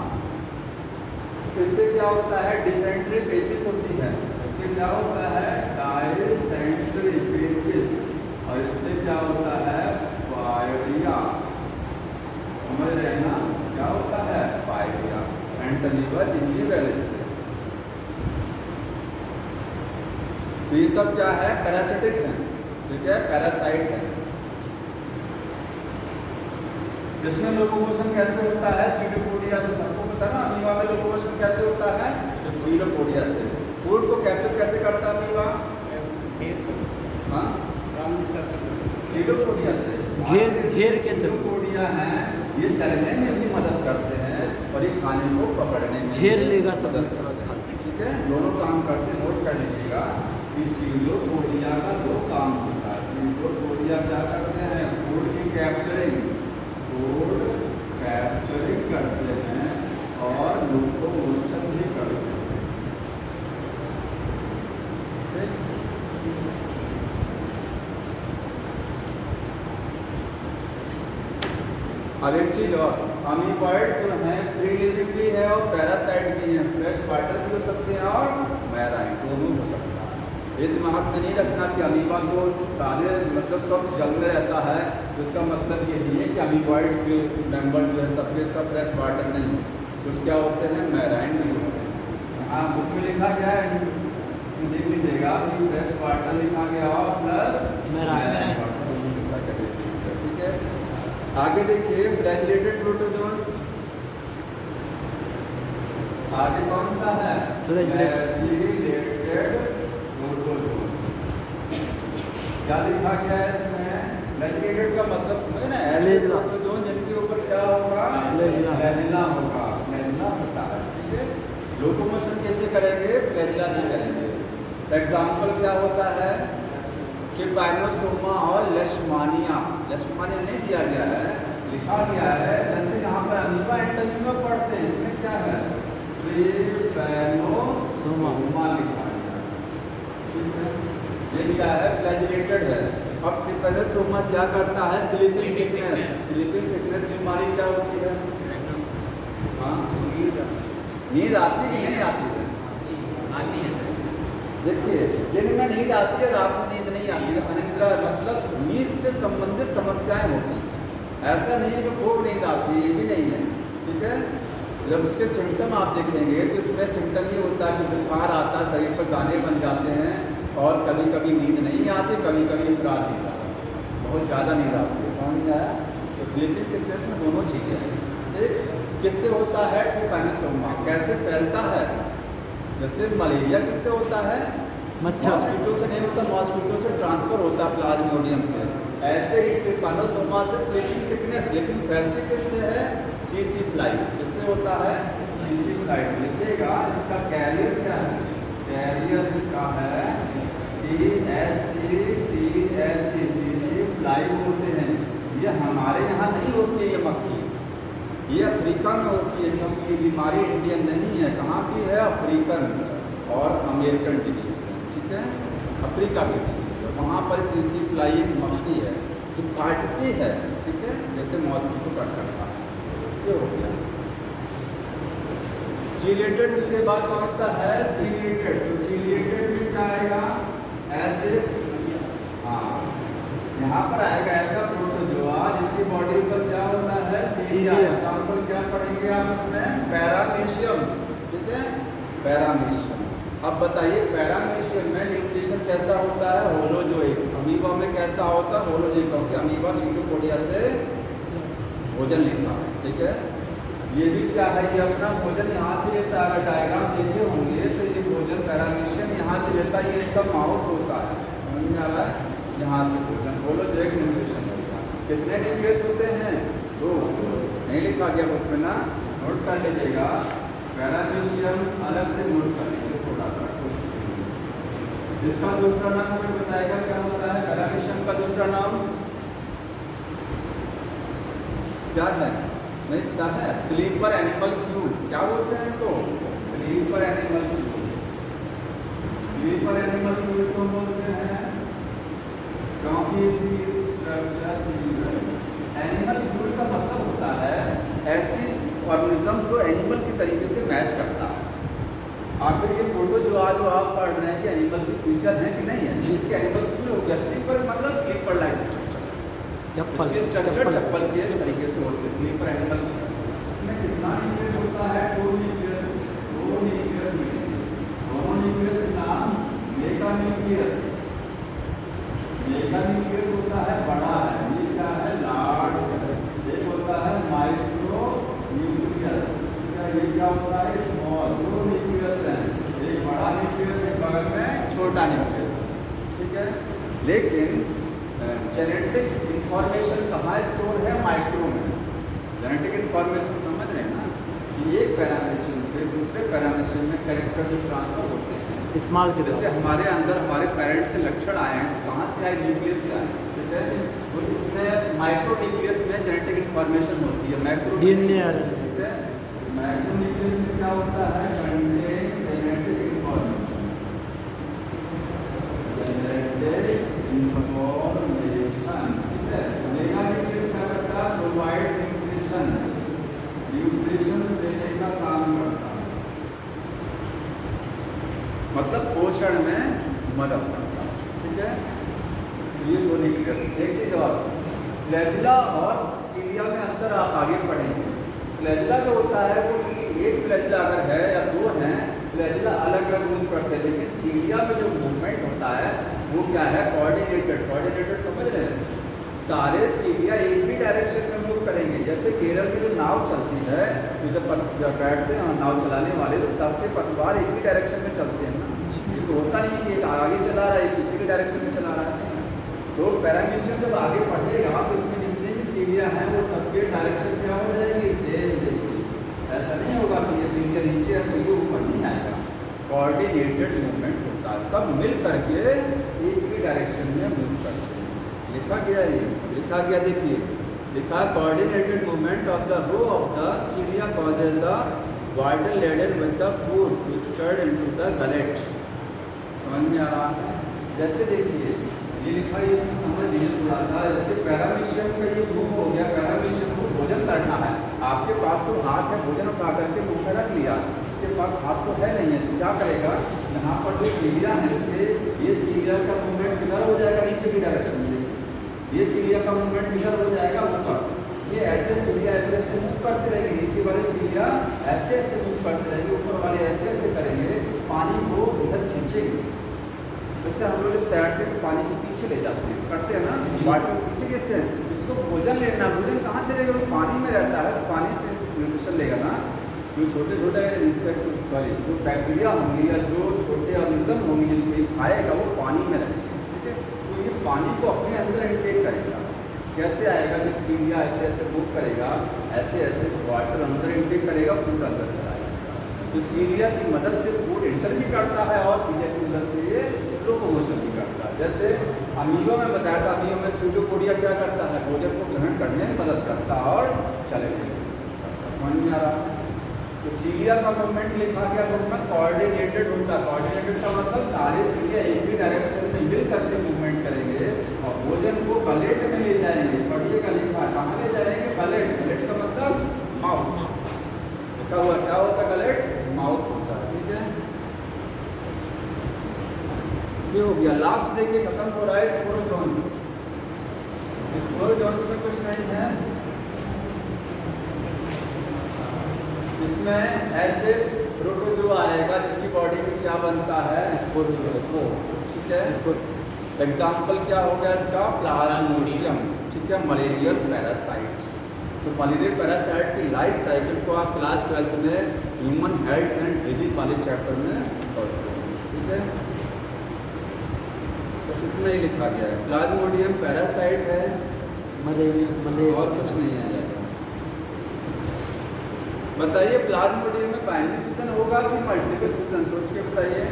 इससे क्या होता है? डिसेंट्री पेचिस होती है। इससे क्या होता है? डायसेंट्री पेचिस। और इससे क्या होता है? पायरिया। समझ रहे हैं ना? क्या होता है? पायरिया। एंट अमीबा जिंजिविलिस से। तो ये सब क्या है? पैरासिटिक है, ठीक है, पैरासाइट है। जिसमें लोकोमोशन कैसे होता है? सीडोपोडिया से। सबको पता ना अमीबा में लोकोमोशन कैसे होता है? सीडोपोडिया से। फूड को कैप्चर कैसे करता है अमीबा? हाँ, सीडोपोडिया से। घेर के सीडोपोडिया हैं, ये चलने में भी मदद करते हैं और ये खाने को पकड़ने में घेर लेगा सब मदद उसके बाद करते हैं। खाते हैं। ठीक है, दोनों काम करते हैं। नोट कर लीजिएगा कि सीडोपोडिया का दो काम होता है। सीडोपोडिया क्या करते हैं? फूड की कैप्चरिंग करते हैं और लोकोमोशन भी करते हैं। अब एक चीज और, अमीबॉइड जो है फ्री लिविंग भी है और पैरासाइट भी है। फ्रेश वाटर भी हो सकते हैं और मैराइन दोनों हो सकता है। ये दिमाग में नहीं रखना कि अमीबा को सारे मतलब स्वच्छ जल में रहता है, तो इसका मतलब ये नहीं है कि अमीबॉइड के मेंबर जो है सबके सब फ्रेश वाटर नहीं, कुछ क्या होते हैं? मैराइन भी होते हैं। हाँ, बुक में लिखा गया है, देख लीजिएगा कि फ्रेश वाटर लिखा गया और प्लस मैराइन। ठीक है, आगे देखिए फ्लैजिलेटेड प्रोटोजोन्स। आगे कौन सा है? Flagellated protozoans. क्या लिखा गया है इसमें? फ्लैजिलेटेड का मतलब समझे ना? ऐसे प्रोटोजोन जिनके ऊपर क्या होगा? फ्लैजिला होगा। फ्लैजिला होता है, ठीक है। लोकोमोशन कैसे करेंगे? फ्लैजिला से करेंगे। एग्जाम्पल क्या होता है कि पाइनोसोमा और लेशमानिया। लेशमानिया नहीं दिया गया है, लिखा गया है जैसे यहाँ पर अमीबा एंड अमीबा पढ़ते हैं, इसमें क्या है? ट्रिपैनोसोमा लिखा गया, ठीक है। ये क्या है? फ्लैजिलेटेड है। अब ट्रिपैनोसोमा क्या करता है? Sleeping sickness. स्लीपिंग सिकनेस बीमारी क्या होती है? हाँ, नींद आती है कि नहीं आती है? देखिए, दिन में नींद आती है, रात में नींद नहीं आती है। अनिद्रा मतलब नींद से संबंधित समस्याएं होती हैं। ऐसा नहीं है कि खूब नींद आती है, ये भी नहीं है, ठीक है। जब उसके सिम्टम आप देखेंगे तो इसमें सिम्टम ये होता है कि बुखार आता है, शरीर पर दाने बन जाते हैं और कभी कभी नींद नहीं आती, कभी कभी अफराद नींद आती है, बहुत ज़्यादा नींद आती है। समझ में आया? तो स्लीपिंग सिकनेस में दोनों चीज़ें हैं। ठीक, किससे होता है? ट्रिपैनोसोमा। कैसे फैलता है? जैसे मलेरिया किससे होता है? मॉस्किटो से नहीं होता, मॉस्किटो से ट्रांसफर होता है प्लाज्मोडियम से। ऐसे ही ट्रिपैनोसोमा से स्लीपिंग सिकनेस, लेकिन फैलती किससे है? CC fly. किससे होता है? CC fly. देखिएगा इसका कैरियर क्या है? कैरियर इसका है TSE। सीसी फ्लाई बोलते हैं। ये हमारे यहाँ नहीं होती है ये मक्खी, ये अफ्रीका में होती है, क्योंकि ये बीमारी इंडियन नहीं है। कहाँ की है? अफ्रीकन और अमेरिकन डिजीज है, ठीक है, अफ्रीका की डिजीज है। वहाँ पर सीसी फ्लाई एक मक्खी है जो काटती है, ठीक है, जैसे मॉस्किटो कट करता है। ये हो गया सीलेटेड। उसके बाद कौन सा है? सीलेटेड। तो सीलेटेड में क्या आएगा? ऐसे, हाँ, यहाँ पर आएगा ऐसा प्रोटोजोआ जिसकी बॉडी पर क्या होता है? एग्जाम्पल क्या पढ़ेंगे आप इसमें? पैरामीशियम, ठीक है, पैरामीशियम। अब बताइए पैरामीशियम में न्यूट्रिशन कैसा होता है? होलोजोइक। अमीबा में कैसा होता है? होलोजोइक, क्योंकि अमीबा सीडोपोडिया से भोजन लेता है, ठीक है। ये भी क्या है? ये अपना भोजन यहाँ से लेता है। डायग्राम देखे होंगे तो ये भोजन पैरामीशियम यहाँ से लेता है, ये इसका माउथ होता है, समझ में आ रहा है? यहाँ से भोजन होलोजोइक न्यूट्रिशन होता है। कितने न्यूक्लियस होते हैं? 2। नहीं लिखा गया बुक में ना, नोट कर लीजिएगा। पैरामीशियम अलग से नोट करेंगे थोड़ा सा। इसका दूसरा नाम हमें बताएगा क्या होता है? पैरामीशियम का दूसरा नाम क्या है? नहीं क्या है? Slipper animalcule. क्या बोलते हैं इसको? Slipper animalcule. Slipper animalcule को बोलते हैं क्योंकि इसकी स्ट्रक्चर एनिमल फ्लूइड का मतलब होता है ऐसी ऑर्गेनिज्म जो एनिमल के तरीके से मैच करता है। आखिर ये फोटो जो आज आप पढ़ रहे हैं कि एनिमल की फीचर है कि नहीं है? इसके एनिमल फ्लूइड हो गया। स्लीपर मतलब स्लीपर लाइक स्ट्रक्चर, इसकी स्ट्रक्चर चप्पल के तरीके से होती है। स्लीपर एनिमल इसमें कितना न्यूक्लियस होता है? 2 न्यूक्लियस मिलेंगे। दोनों न्यूक्लियस नाम मेगा न्यूक्लियस होता है, बड़ा है। ये क्या है? लार्ज। एक होता है माइक्रो न्यूक्लियस। ये क्या होता है? स्मॉल। 2 न्यूक्लियस है, एक बड़ा न्यूक्लियस है, बगल में छोटा न्यूक्लियस। ठीक है, लेकिन जेनेटिक इंफॉर्मेशन कहाँ स्टोर है? माइक्रो में। जेनेटिक इंफॉर्मेशन समझ रहे हैं ना कि एक पैरामीशियम से दूसरे पैरामीशियम में कैरेक्टर जो ट्रांसफर होते हैं स्मॉल के जैसे हमारे अंदर हमारे पेरेंट्स से लक्षण आए हैं, कहाँ से आए? न्यूक्लियस से आए। ठीक है, तो इसमें माइक्रो न्यूक्लियस में जेनेटिक इंफॉर्मेशन होती है, मैक्रो डीएनए। ठीक है, मैक्रो न्यूक्लियस में क्या होता है? Genetic information. ठीक है, मेगा न्यूक्लियस क्या करता है? प्रोवाइड न्यूट्रिशन देने का काम करता है, मतलब पोषण में मदद करता है। ठीक है, ये 2 न्यूक्लियस। एक चीज और, फ्लैजिला और सीलिया में अंतर आप आगे पढ़ेंगे। फ्लैजिला जो होता है वो एक फ्लैजिला अगर है या 2 हैं, फ्लैजिला अलग अलग मूव करते हैं, लेकिन सीलिया में जो मूवमेंट होता है वो क्या है? कोऑर्डिनेटेड। कोऑर्डिनेटेड समझ रहे हैं? सारे सीलिया एक ही डायरेक्शन में मूव करेंगे। जैसे केरल में जो नाव चलती है, तो जब बैठते हैं नाव चलाने वाले तो सबके पतवार एक ही डायरेक्शन में चलते हैं ना। ये तो होता नहीं कि एक आगे चला रहा है एक पीछे के डायरेक्शन में चला रहा है। तो पैरामीशियम जब आगे बढ़ेगा तो इसमें जितने भी सीलिया हैं वो सबके डायरेक्शन क्या हो जाएगी? सेम। ऐसा नहीं होगा कि ये सीलिया नीचे है तो ये ऊपर नहीं आएगा। कोऑर्डिनेटेड मूवमेंट होता है, सब मिल करके एक ही डायरेक्शन में मूव करते हैं। लिखा गया है, लिखा गया, देखिए लिखा coordinated movement of the row of the cilia causes the water laden with the food to steered into the gullet. समझ में आ रहा है? जैसे देखिए ये लिखा है, इसको समझ लीजिए थोड़ा सा। जैसे पैरामीशियम का ये ग्रुप हो गया, पैरामीशियम को भोजन करना है, आपके पास तो हाथ है, भोजन उठा करके मुंह में रख लिया, इसके पास हाथ तो है नहीं है, तो क्या करेगा? यहाँ पर जो सीलिया है इससे ये सीलिया का मूवमेंट किधर हो जाएगा? नीचे की डायरेक्शन में। ये सीलिया का मूवमेंट किधर हो जाएगा? ऊपर। ये ऐसे सीलिया ऐसे ऐसे मूव करते रहेंगे, नीचे वाले सीलिया ऐसे ऐसे मूव करते रहेंगे, ऊपर वाले ऐसे ऐसे करेंगे, पानी को इधर खींचेंगे। जैसे हम लोग जब तैरते हैं तो पानी को पीछे ले जाते हैं, करते हैं ना, वाटर को पीछे खींचते हैं। इसको भोजन लेना, भोजन कहाँ से लेगा? वो पानी में रहता है, तो पानी से न्यूट्रिशन लेगा ना। जो छोटे छोटे इंसेक्ट, सॉरी जो बैक्टीरिया होंगे या जो छोटे ऑर्गेनिज्म होंगे जिनको ये खाएगा वो पानी में रहेंगे। ठीक है, तो ये पानी को अपने अंदर इंटेक करेगा। कैसे आएगा? जब सीलिया ऐसे ऐसे मूव करेगा, ऐसे ऐसे वाटर अंदर इंटेक करेगा, फूड अंदर चलाएगा। तो सीलिया की मदद से फूड इंटर भी करता है और सीलिया की मदद से ये लोकोमोशन भी करता है। जैसे अमीबा में बताया था, अमीबा में सूडोपोडिया क्या करता है? भोजन को ग्रहण करने में मदद करता है और चलेगा। समझ में आ रहा है? तो सीलिया का मूवमेंट लिखा गया तो उसमें कोऑर्डिनेटेड होता है। कोऑर्डिनेटेड का मतलब सारे सीलिया एक ही डायरेक्शन में मिल करके मूवमेंट करेंगे और भोजन को गलेट में ले जाएंगे। पढ़िएगा, लिखा कहाँ ले जाएंगे? गलेट। गलेट का मतलब माउथ। लिखा हुआ क्या होता है? गलेट, माउथ होता है। ठीक है, ये हो गया। लास्ट देखिए खत्म हो रहा है स्पोरोजोन्स। स्पोरोजोन्स में कुछ नहीं है, इसमें ऐसे प्रोटोजोआ आएगा जिसकी बॉडी में क्या बनता है? स्पोर। ठीक है, एग्जाम्पल क्या हो गया इसका? प्लाज्मोडियम। ठीक है, मलेरियल पैरासाइट। तो मलेरियल पैरासाइट की लाइफ साइकिल को आप क्लास 12 में ह्यूमन हेल्थ एंड डिजीज वाले चैप्टर में पढ़ते हैं। ठीक है, बस इतना ही लिखा गया है। प्लाज्मोडियम पैरासाइट है, मलेरिया और कुछ नहीं है। बताइए प्लाज्मोडियम में बाइनरी फिजन होगा कि मल्टीपल फिजन, सोच के बताइए।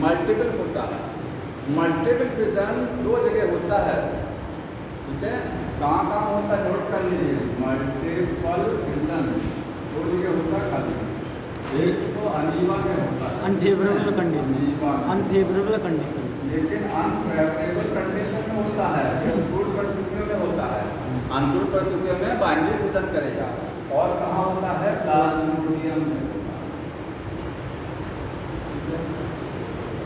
मल्टीपल होता है। मल्टीपल फिजन दो जगह होता है, ठीक है। कहाँ कहाँ होता है नोट कर लीजिए। मल्टीपल फिजन दो जगह होता है खाली। एक तो अनीवा में होता है, अनफेवरेबल कंडीशन, अनीवा में। अनफेवरेबल कंडीशन, लेकिन अनफेवरेबल कंडीशन में होता है, अनुकूल परिस्थितियों में होता है। अनुकूल परिस्थितियों में बाइनरी फिजन करेगा। और कहाँ होता है? प्लाज्मोडियम में होता है।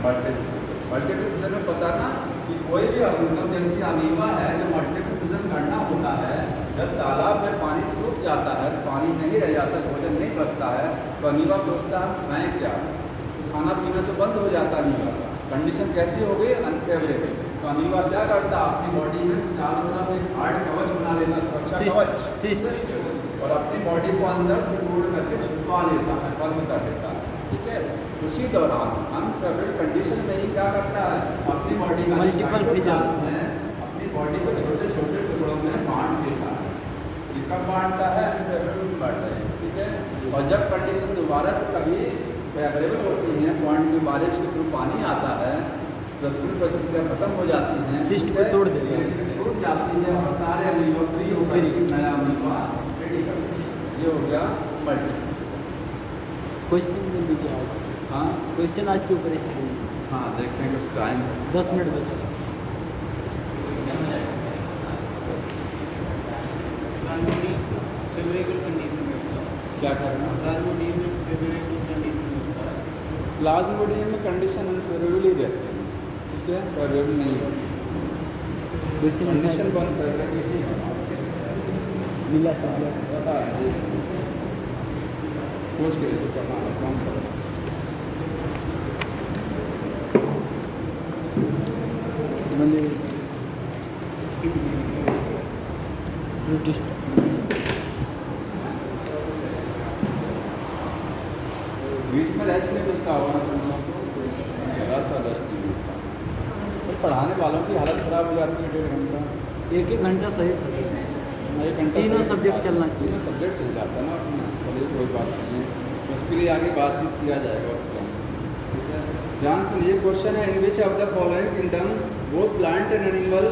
मल्टीपल फिजन में पता ना कि कोई भी ऑर्गेनिज्म जैसी अमीबा है जो मल्टीपल फिजन करना होता है, जब तालाब में पानी सूख जाता है, पानी नहीं रह जाता, भोजन नहीं बचता है, तो अमीबा सोचता है मैं क्या, खाना पीना तो बंद हो जाता है अमीबा का। कंडीशन कैसी हो गई? अनफेवरेबल। तो अमीबा क्या करता है? अपनी बॉडी में चारों तरफ एक हार्ड कवच बना लेता, सुरक्षा कवच, और अपनी बॉडी को अंदर सिक्योर करके छुपा लेता है, बंद कर देता है, ठीक है। उसी दौरान अनफेवरेबल कंडीशन में ही क्या करता है? अपनी बॉडी का मल्टीपल फिजन में अपनी बॉडी को छोटे छोटे टुकड़ों में बांट देता है। ये कब बांटता है? अनफेवरेबल में बांटता है, ठीक है। और जब कंडीशन दोबारा से कभी फेवरेबल होती है, पॉइंट में बारिश के थ्रू पानी आता है, प्रतिकूल परिस्थितियाँ खत्म हो जाती हैं, सिस्ट को तोड़ देता है, टूट जाती है और सारे अमीबा फ्री होकर नया अमीबा रेडी कर देते हैं। ये हो गया मल्टी। क्वेश्चन दे दीजिए आज। हाँ, क्वेश्चन आज के ऊपर ऐसे बोलिए। हाँ देखें कुछ टाइम 10 मिनट बचा। फेवरेबल कंडीशन में होता है। क्या करना? प्लाज्मोडियम में फेवरेबल कंडीशन में होता है। प्लाज्मोडियम में कंडीशन अनफेवरेबल ही रहती है, ठीक है, फेवरेबल नहीं होती। क्वेश्चन कंडीशन वन फेवरेबल ही है। मिला सब बता दीजिए खोज के लिए करना है कौन सा मैंने ब्रिटिश बीच में रेस्ट नहीं मिलता होगा जरा सा रेस्ट नहीं मिलता। तो पढ़ाने वालों की हालत ख़राब हो जाती है 1.5 घंटा, 1 घंटा सही था। 1 घंटा तीनों सब्जेक्ट चलना चाहिए। तीनों सब्जेक्ट चल जाता है ना उसमें, चलिए कोई बात नहीं है, उसके लिए आगे बातचीत किया जाएगा उस पर, ठीक है। ध्यान सुनिए, क्वेश्चन है in which of the following kingdom both plant and animal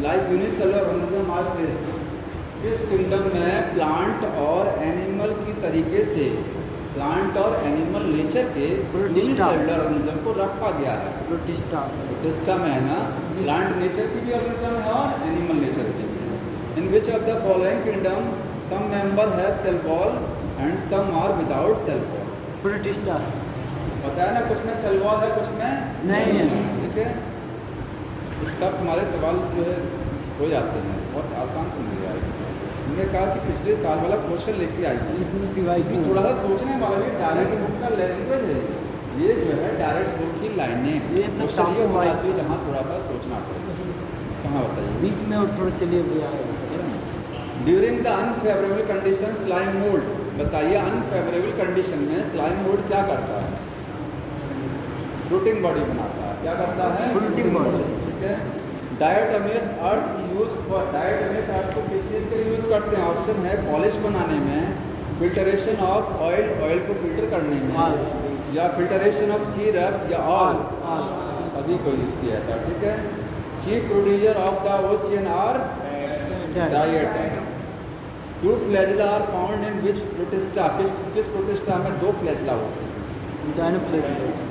like unicellular organism are placed. किस किंगडम में प्लांट और एनिमल की तरीके से प्लांट और एनिमल नेचर के यूनिसेलुलर ऑर्गेनिज्म को रखा गया है? प्रोटिस्टा प्रोटिस्टा में है ना, प्लांट नेचर की भी ऑर्गेनिज्म है और एनिमल नेचर की भी है। In which of the following kingdom some member have cell wall and some are without cell wall. Protista पता है ना, कुछ में सेल वॉल है, कुछ में नहीं है, ठीक है। ये सब हमारे सवाल जो है हो जाते हैं, बहुत आसान तो मिल जाएगा। हमने कहा कि पिछले साल वाला क्वेश्चन लेके आई है, इसमें डिवाइस इसमें थोड़ा सा सोचने वाला भी, डायरेक्ट बुक का लैंग्वेज है ये, जो है डायरेक्ट बुक की लाइनें, ये सब क्वेश्चन ये होना चाहिए जहाँ थोड़ा सा सोचना पड़ेगा। कहाँ बताइए बीच में और थोड़ा चलिए भैया। During the unfavourable condition slime mould, बताइए अनफेवरेबल कंडीशन में स्लाइम मोल्ड क्या करता है? फ्लोटिंग बॉडी बनाता है। क्या करता है? फ्लोटिंग बॉडी, ठीक है। डायटोमियस अर्थ यूज फॉर, डायटोमियस अर्थ को किस चीज़ के लिए यूज़ करते हैं? ऑप्शन है पॉलिश बनाने में, फिल्टरेशन ऑफ ऑयल, ऑयल को फिल्टर करने में, या फिल्टरेशन ऑफ सिरप, या ऑल, सभी को यूज़ किया जाता है, ठीक है। Chief producer of the ocean are diatoms. 2 flagella are found in which protista, किस प्रोटिस्टा में 2 फ्लैजिला होते हैं? डायनोफ्लेजिलेट्स,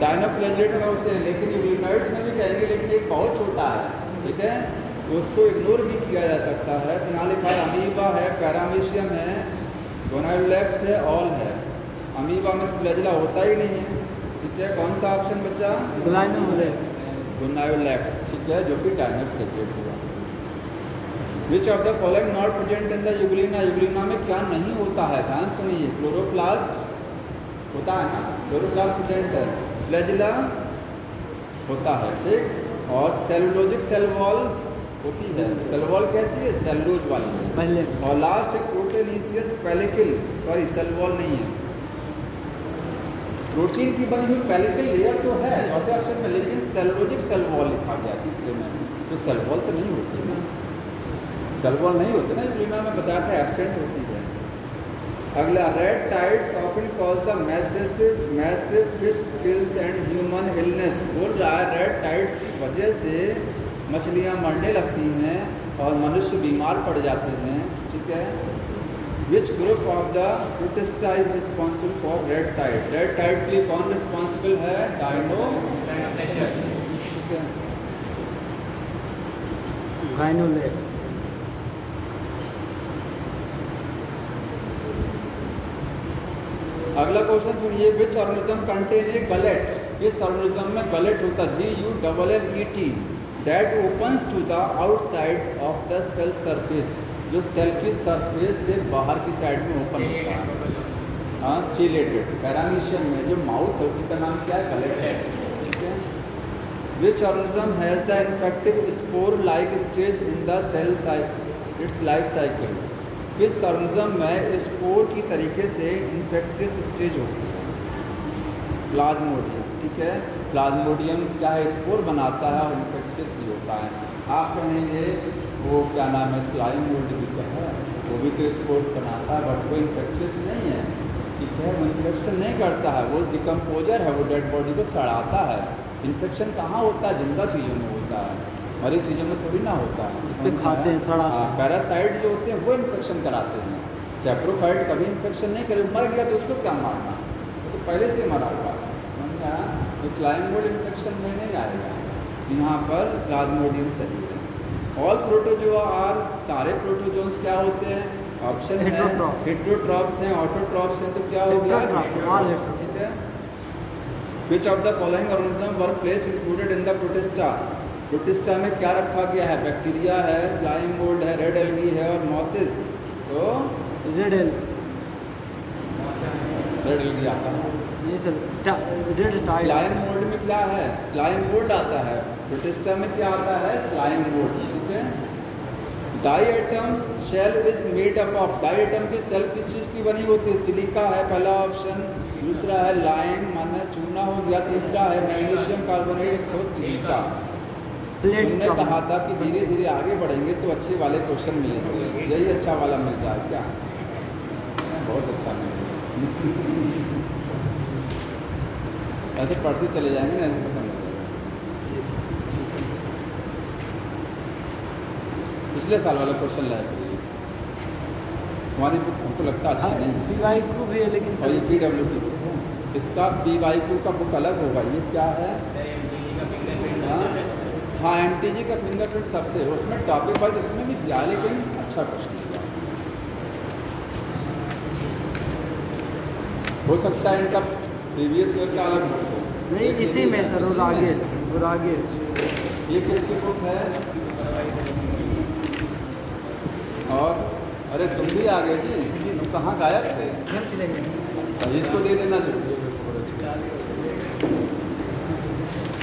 डायनोफ्लैजिलेट में होते हैं, लेकिन यूग्लिनोइड्स में भी कहेंगे, लेकिन एक बहुत छोटा है, ठीक है, तो उसको इग्नोर भी किया जा सकता है। तो यहाँ लिखा है अमीबा है, पैरामीशियम है, गोनाडोलेक्स है, ऑल है। अमीबा में तो फ्लैजिला होता ही नहीं है, ठीक है। कौन सा ऑप्शन बचा? ग्लाइनोलेक्स, गोनाडोलेक्स, ठीक है, जो कि डायनोफ्लैजिलेट हुआ। विच of the following not present in the Euglena, Euglena में क्या नहीं होता है? ध्यान सुनिए, क्लोरोप्लास्ट होता है ना, क्लोरोप्लास्ट प्रेजेंट है, फ्लैजिला होता है, ठीक, और सेलुलोजिक सेल वॉल होती है। सेल वॉल कैसी है? सेलुलोज वाली है पहले। और लास्ट एक proteinaceous pellicle, sorry cell wall नहीं है, प्रोटीन की बनी हुई पेलिकल लेयर तो है चौथे ऑप्शन में, लेकिन सेलुलोजिक सेल वॉल लिखा गया तीसरे में, तो सेल वॉल तो नहीं होती ना, सेल वॉल नहीं होती ना, यूग्लिना में बताया था एब्सेंट होती है। अगला, red tides often cause the massive fish kills and human illness. बोल रहा है रेड टाइड्स की वजह से मछलियाँ मरने लगती हैं और मनुष्य बीमार पड़ जाते हैं, ठीक है। Which group of the protista is responsible for red tide? Red tide के लिए कौन रिस्पॉन्सिबल है? डायनो, ठीक है। गाइनोलेट्स। अगला क्वेश्चन सुनिए, which organism contain a gullet? किस ऑर्गेनिज्म में गलेट होता है? GULLET, that opens to the outside of the cell surface, जो सेल की सरफेस से बाहर की साइड में ओपन होता है। हाँ, सीलेटेड। पैरामीशियम में जो माउथ है उसी का नाम क्या है? गलेट है, ठीक है। Which organism has the infective spore like stage in the cell its life cycle? किस ऑर्गेनिज्म में स्पोर की तरीके से इन्फेक्शियस स्टेज होती है? प्लाज्मोडियम, ठीक है। प्लाज्मोडियम क्या है? स्पोर बनाता है और इन्फेक्शियस भी होता है। आप कहेंगे वो क्या नाम है, स्लाइम मोल्ड भी क्या है, वो भी तो स्पोर बनाता है, बट वो इन्फेक्शियस नहीं है, ठीक है। वो इन्फेक्शन नहीं करता है, वो डिकम्पोजर है, वो डेड बॉडी को सड़ाता है। इन्फेक्शन कहाँ होता है? जिंदा चीज़ों में होता है, मरी चीज़ों में थोड़ी ना होता है। पे खाते हैं, सड़ाते हैं। पैरासाइट जो होते हैं वो इन्फेक्शन कराते हैं। सैप्रोफाइट कभी इन्फेक्शन नहीं करे, मर गया तो उसको क्या मारना, तो पहले से मरा हुआ है, समझ गया। तो स्लाइम मोल्ड इन्फेक्शन में नहीं आएगा। यहाँ पर प्लाज्मोडियम सही है। ऑल प्रोटोजोआ आर, सारे प्रोटोजोन्स क्या होते हैं? ऑप्शन है हेटेरोट्रॉप्स हैं, ऑटोट्रॉप्स हैं, तो क्या हो गया? हेटेरोट्रॉप्स, ठीक है। विच of the following organism were place included in the protista? Protista में क्या रखा गया है? बैक्टीरिया है, स्लाइम मोल्ड है, रेड एल्गी है और मॉसिस। तो रेड एल्गी आता है। ये सब रेड टाइड। स्लाइम मोल्ड में क्या है? स्लाइम मोल्ड आता है। प्रोटिस्टा में क्या आता है? स्लाइम मोल्ड, ठीक है। Diatoms shell is made up of, diatom की सेल किस चीज़ की बनी होती है? सिलिका है पहला ऑप्शन, दूसरा है लाइम माना चूना हो गया, तीसरा है मैग्नीशियम कार्बोनेट और सिलिका। तुमने कहा था कि धीरे धीरे आगे बढ़ेंगे तो अच्छे वाले क्वेश्चन मिलेंगे, यही अच्छा वाला मिल रहा है क्या? बहुत अच्छा मिल रहा है। ऐसे पढ़ते चले जाएंगे ना, ऐसे खत्म हो जाएगा। पिछले साल वाला क्वेश्चन लाया हमारी बुक हमको लगता अच्छा नहीं है। PYQ भी है लेकिन और ये PWT बुक है, इसका PYQ का बुक अलग होगा। ये क्या है? हाँ, NTG का फिंगरप्रिंट सबसे, उसमें टॉपिक वाइज उसमें भी दिया, लेकिन अच्छा क्वेश्चन दिया। हो सकता है इनका प्रीवियस ईयर का अलग बुक हो। नहीं, इसी में सर, और आगे ये किसकी बुक है? और अरे तुम भी आ गए जी, तुम कहाँ गायब थे? घर चले गए। इसको दे देना जो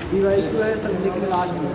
PYQ है सर, लेकिन लास्ट में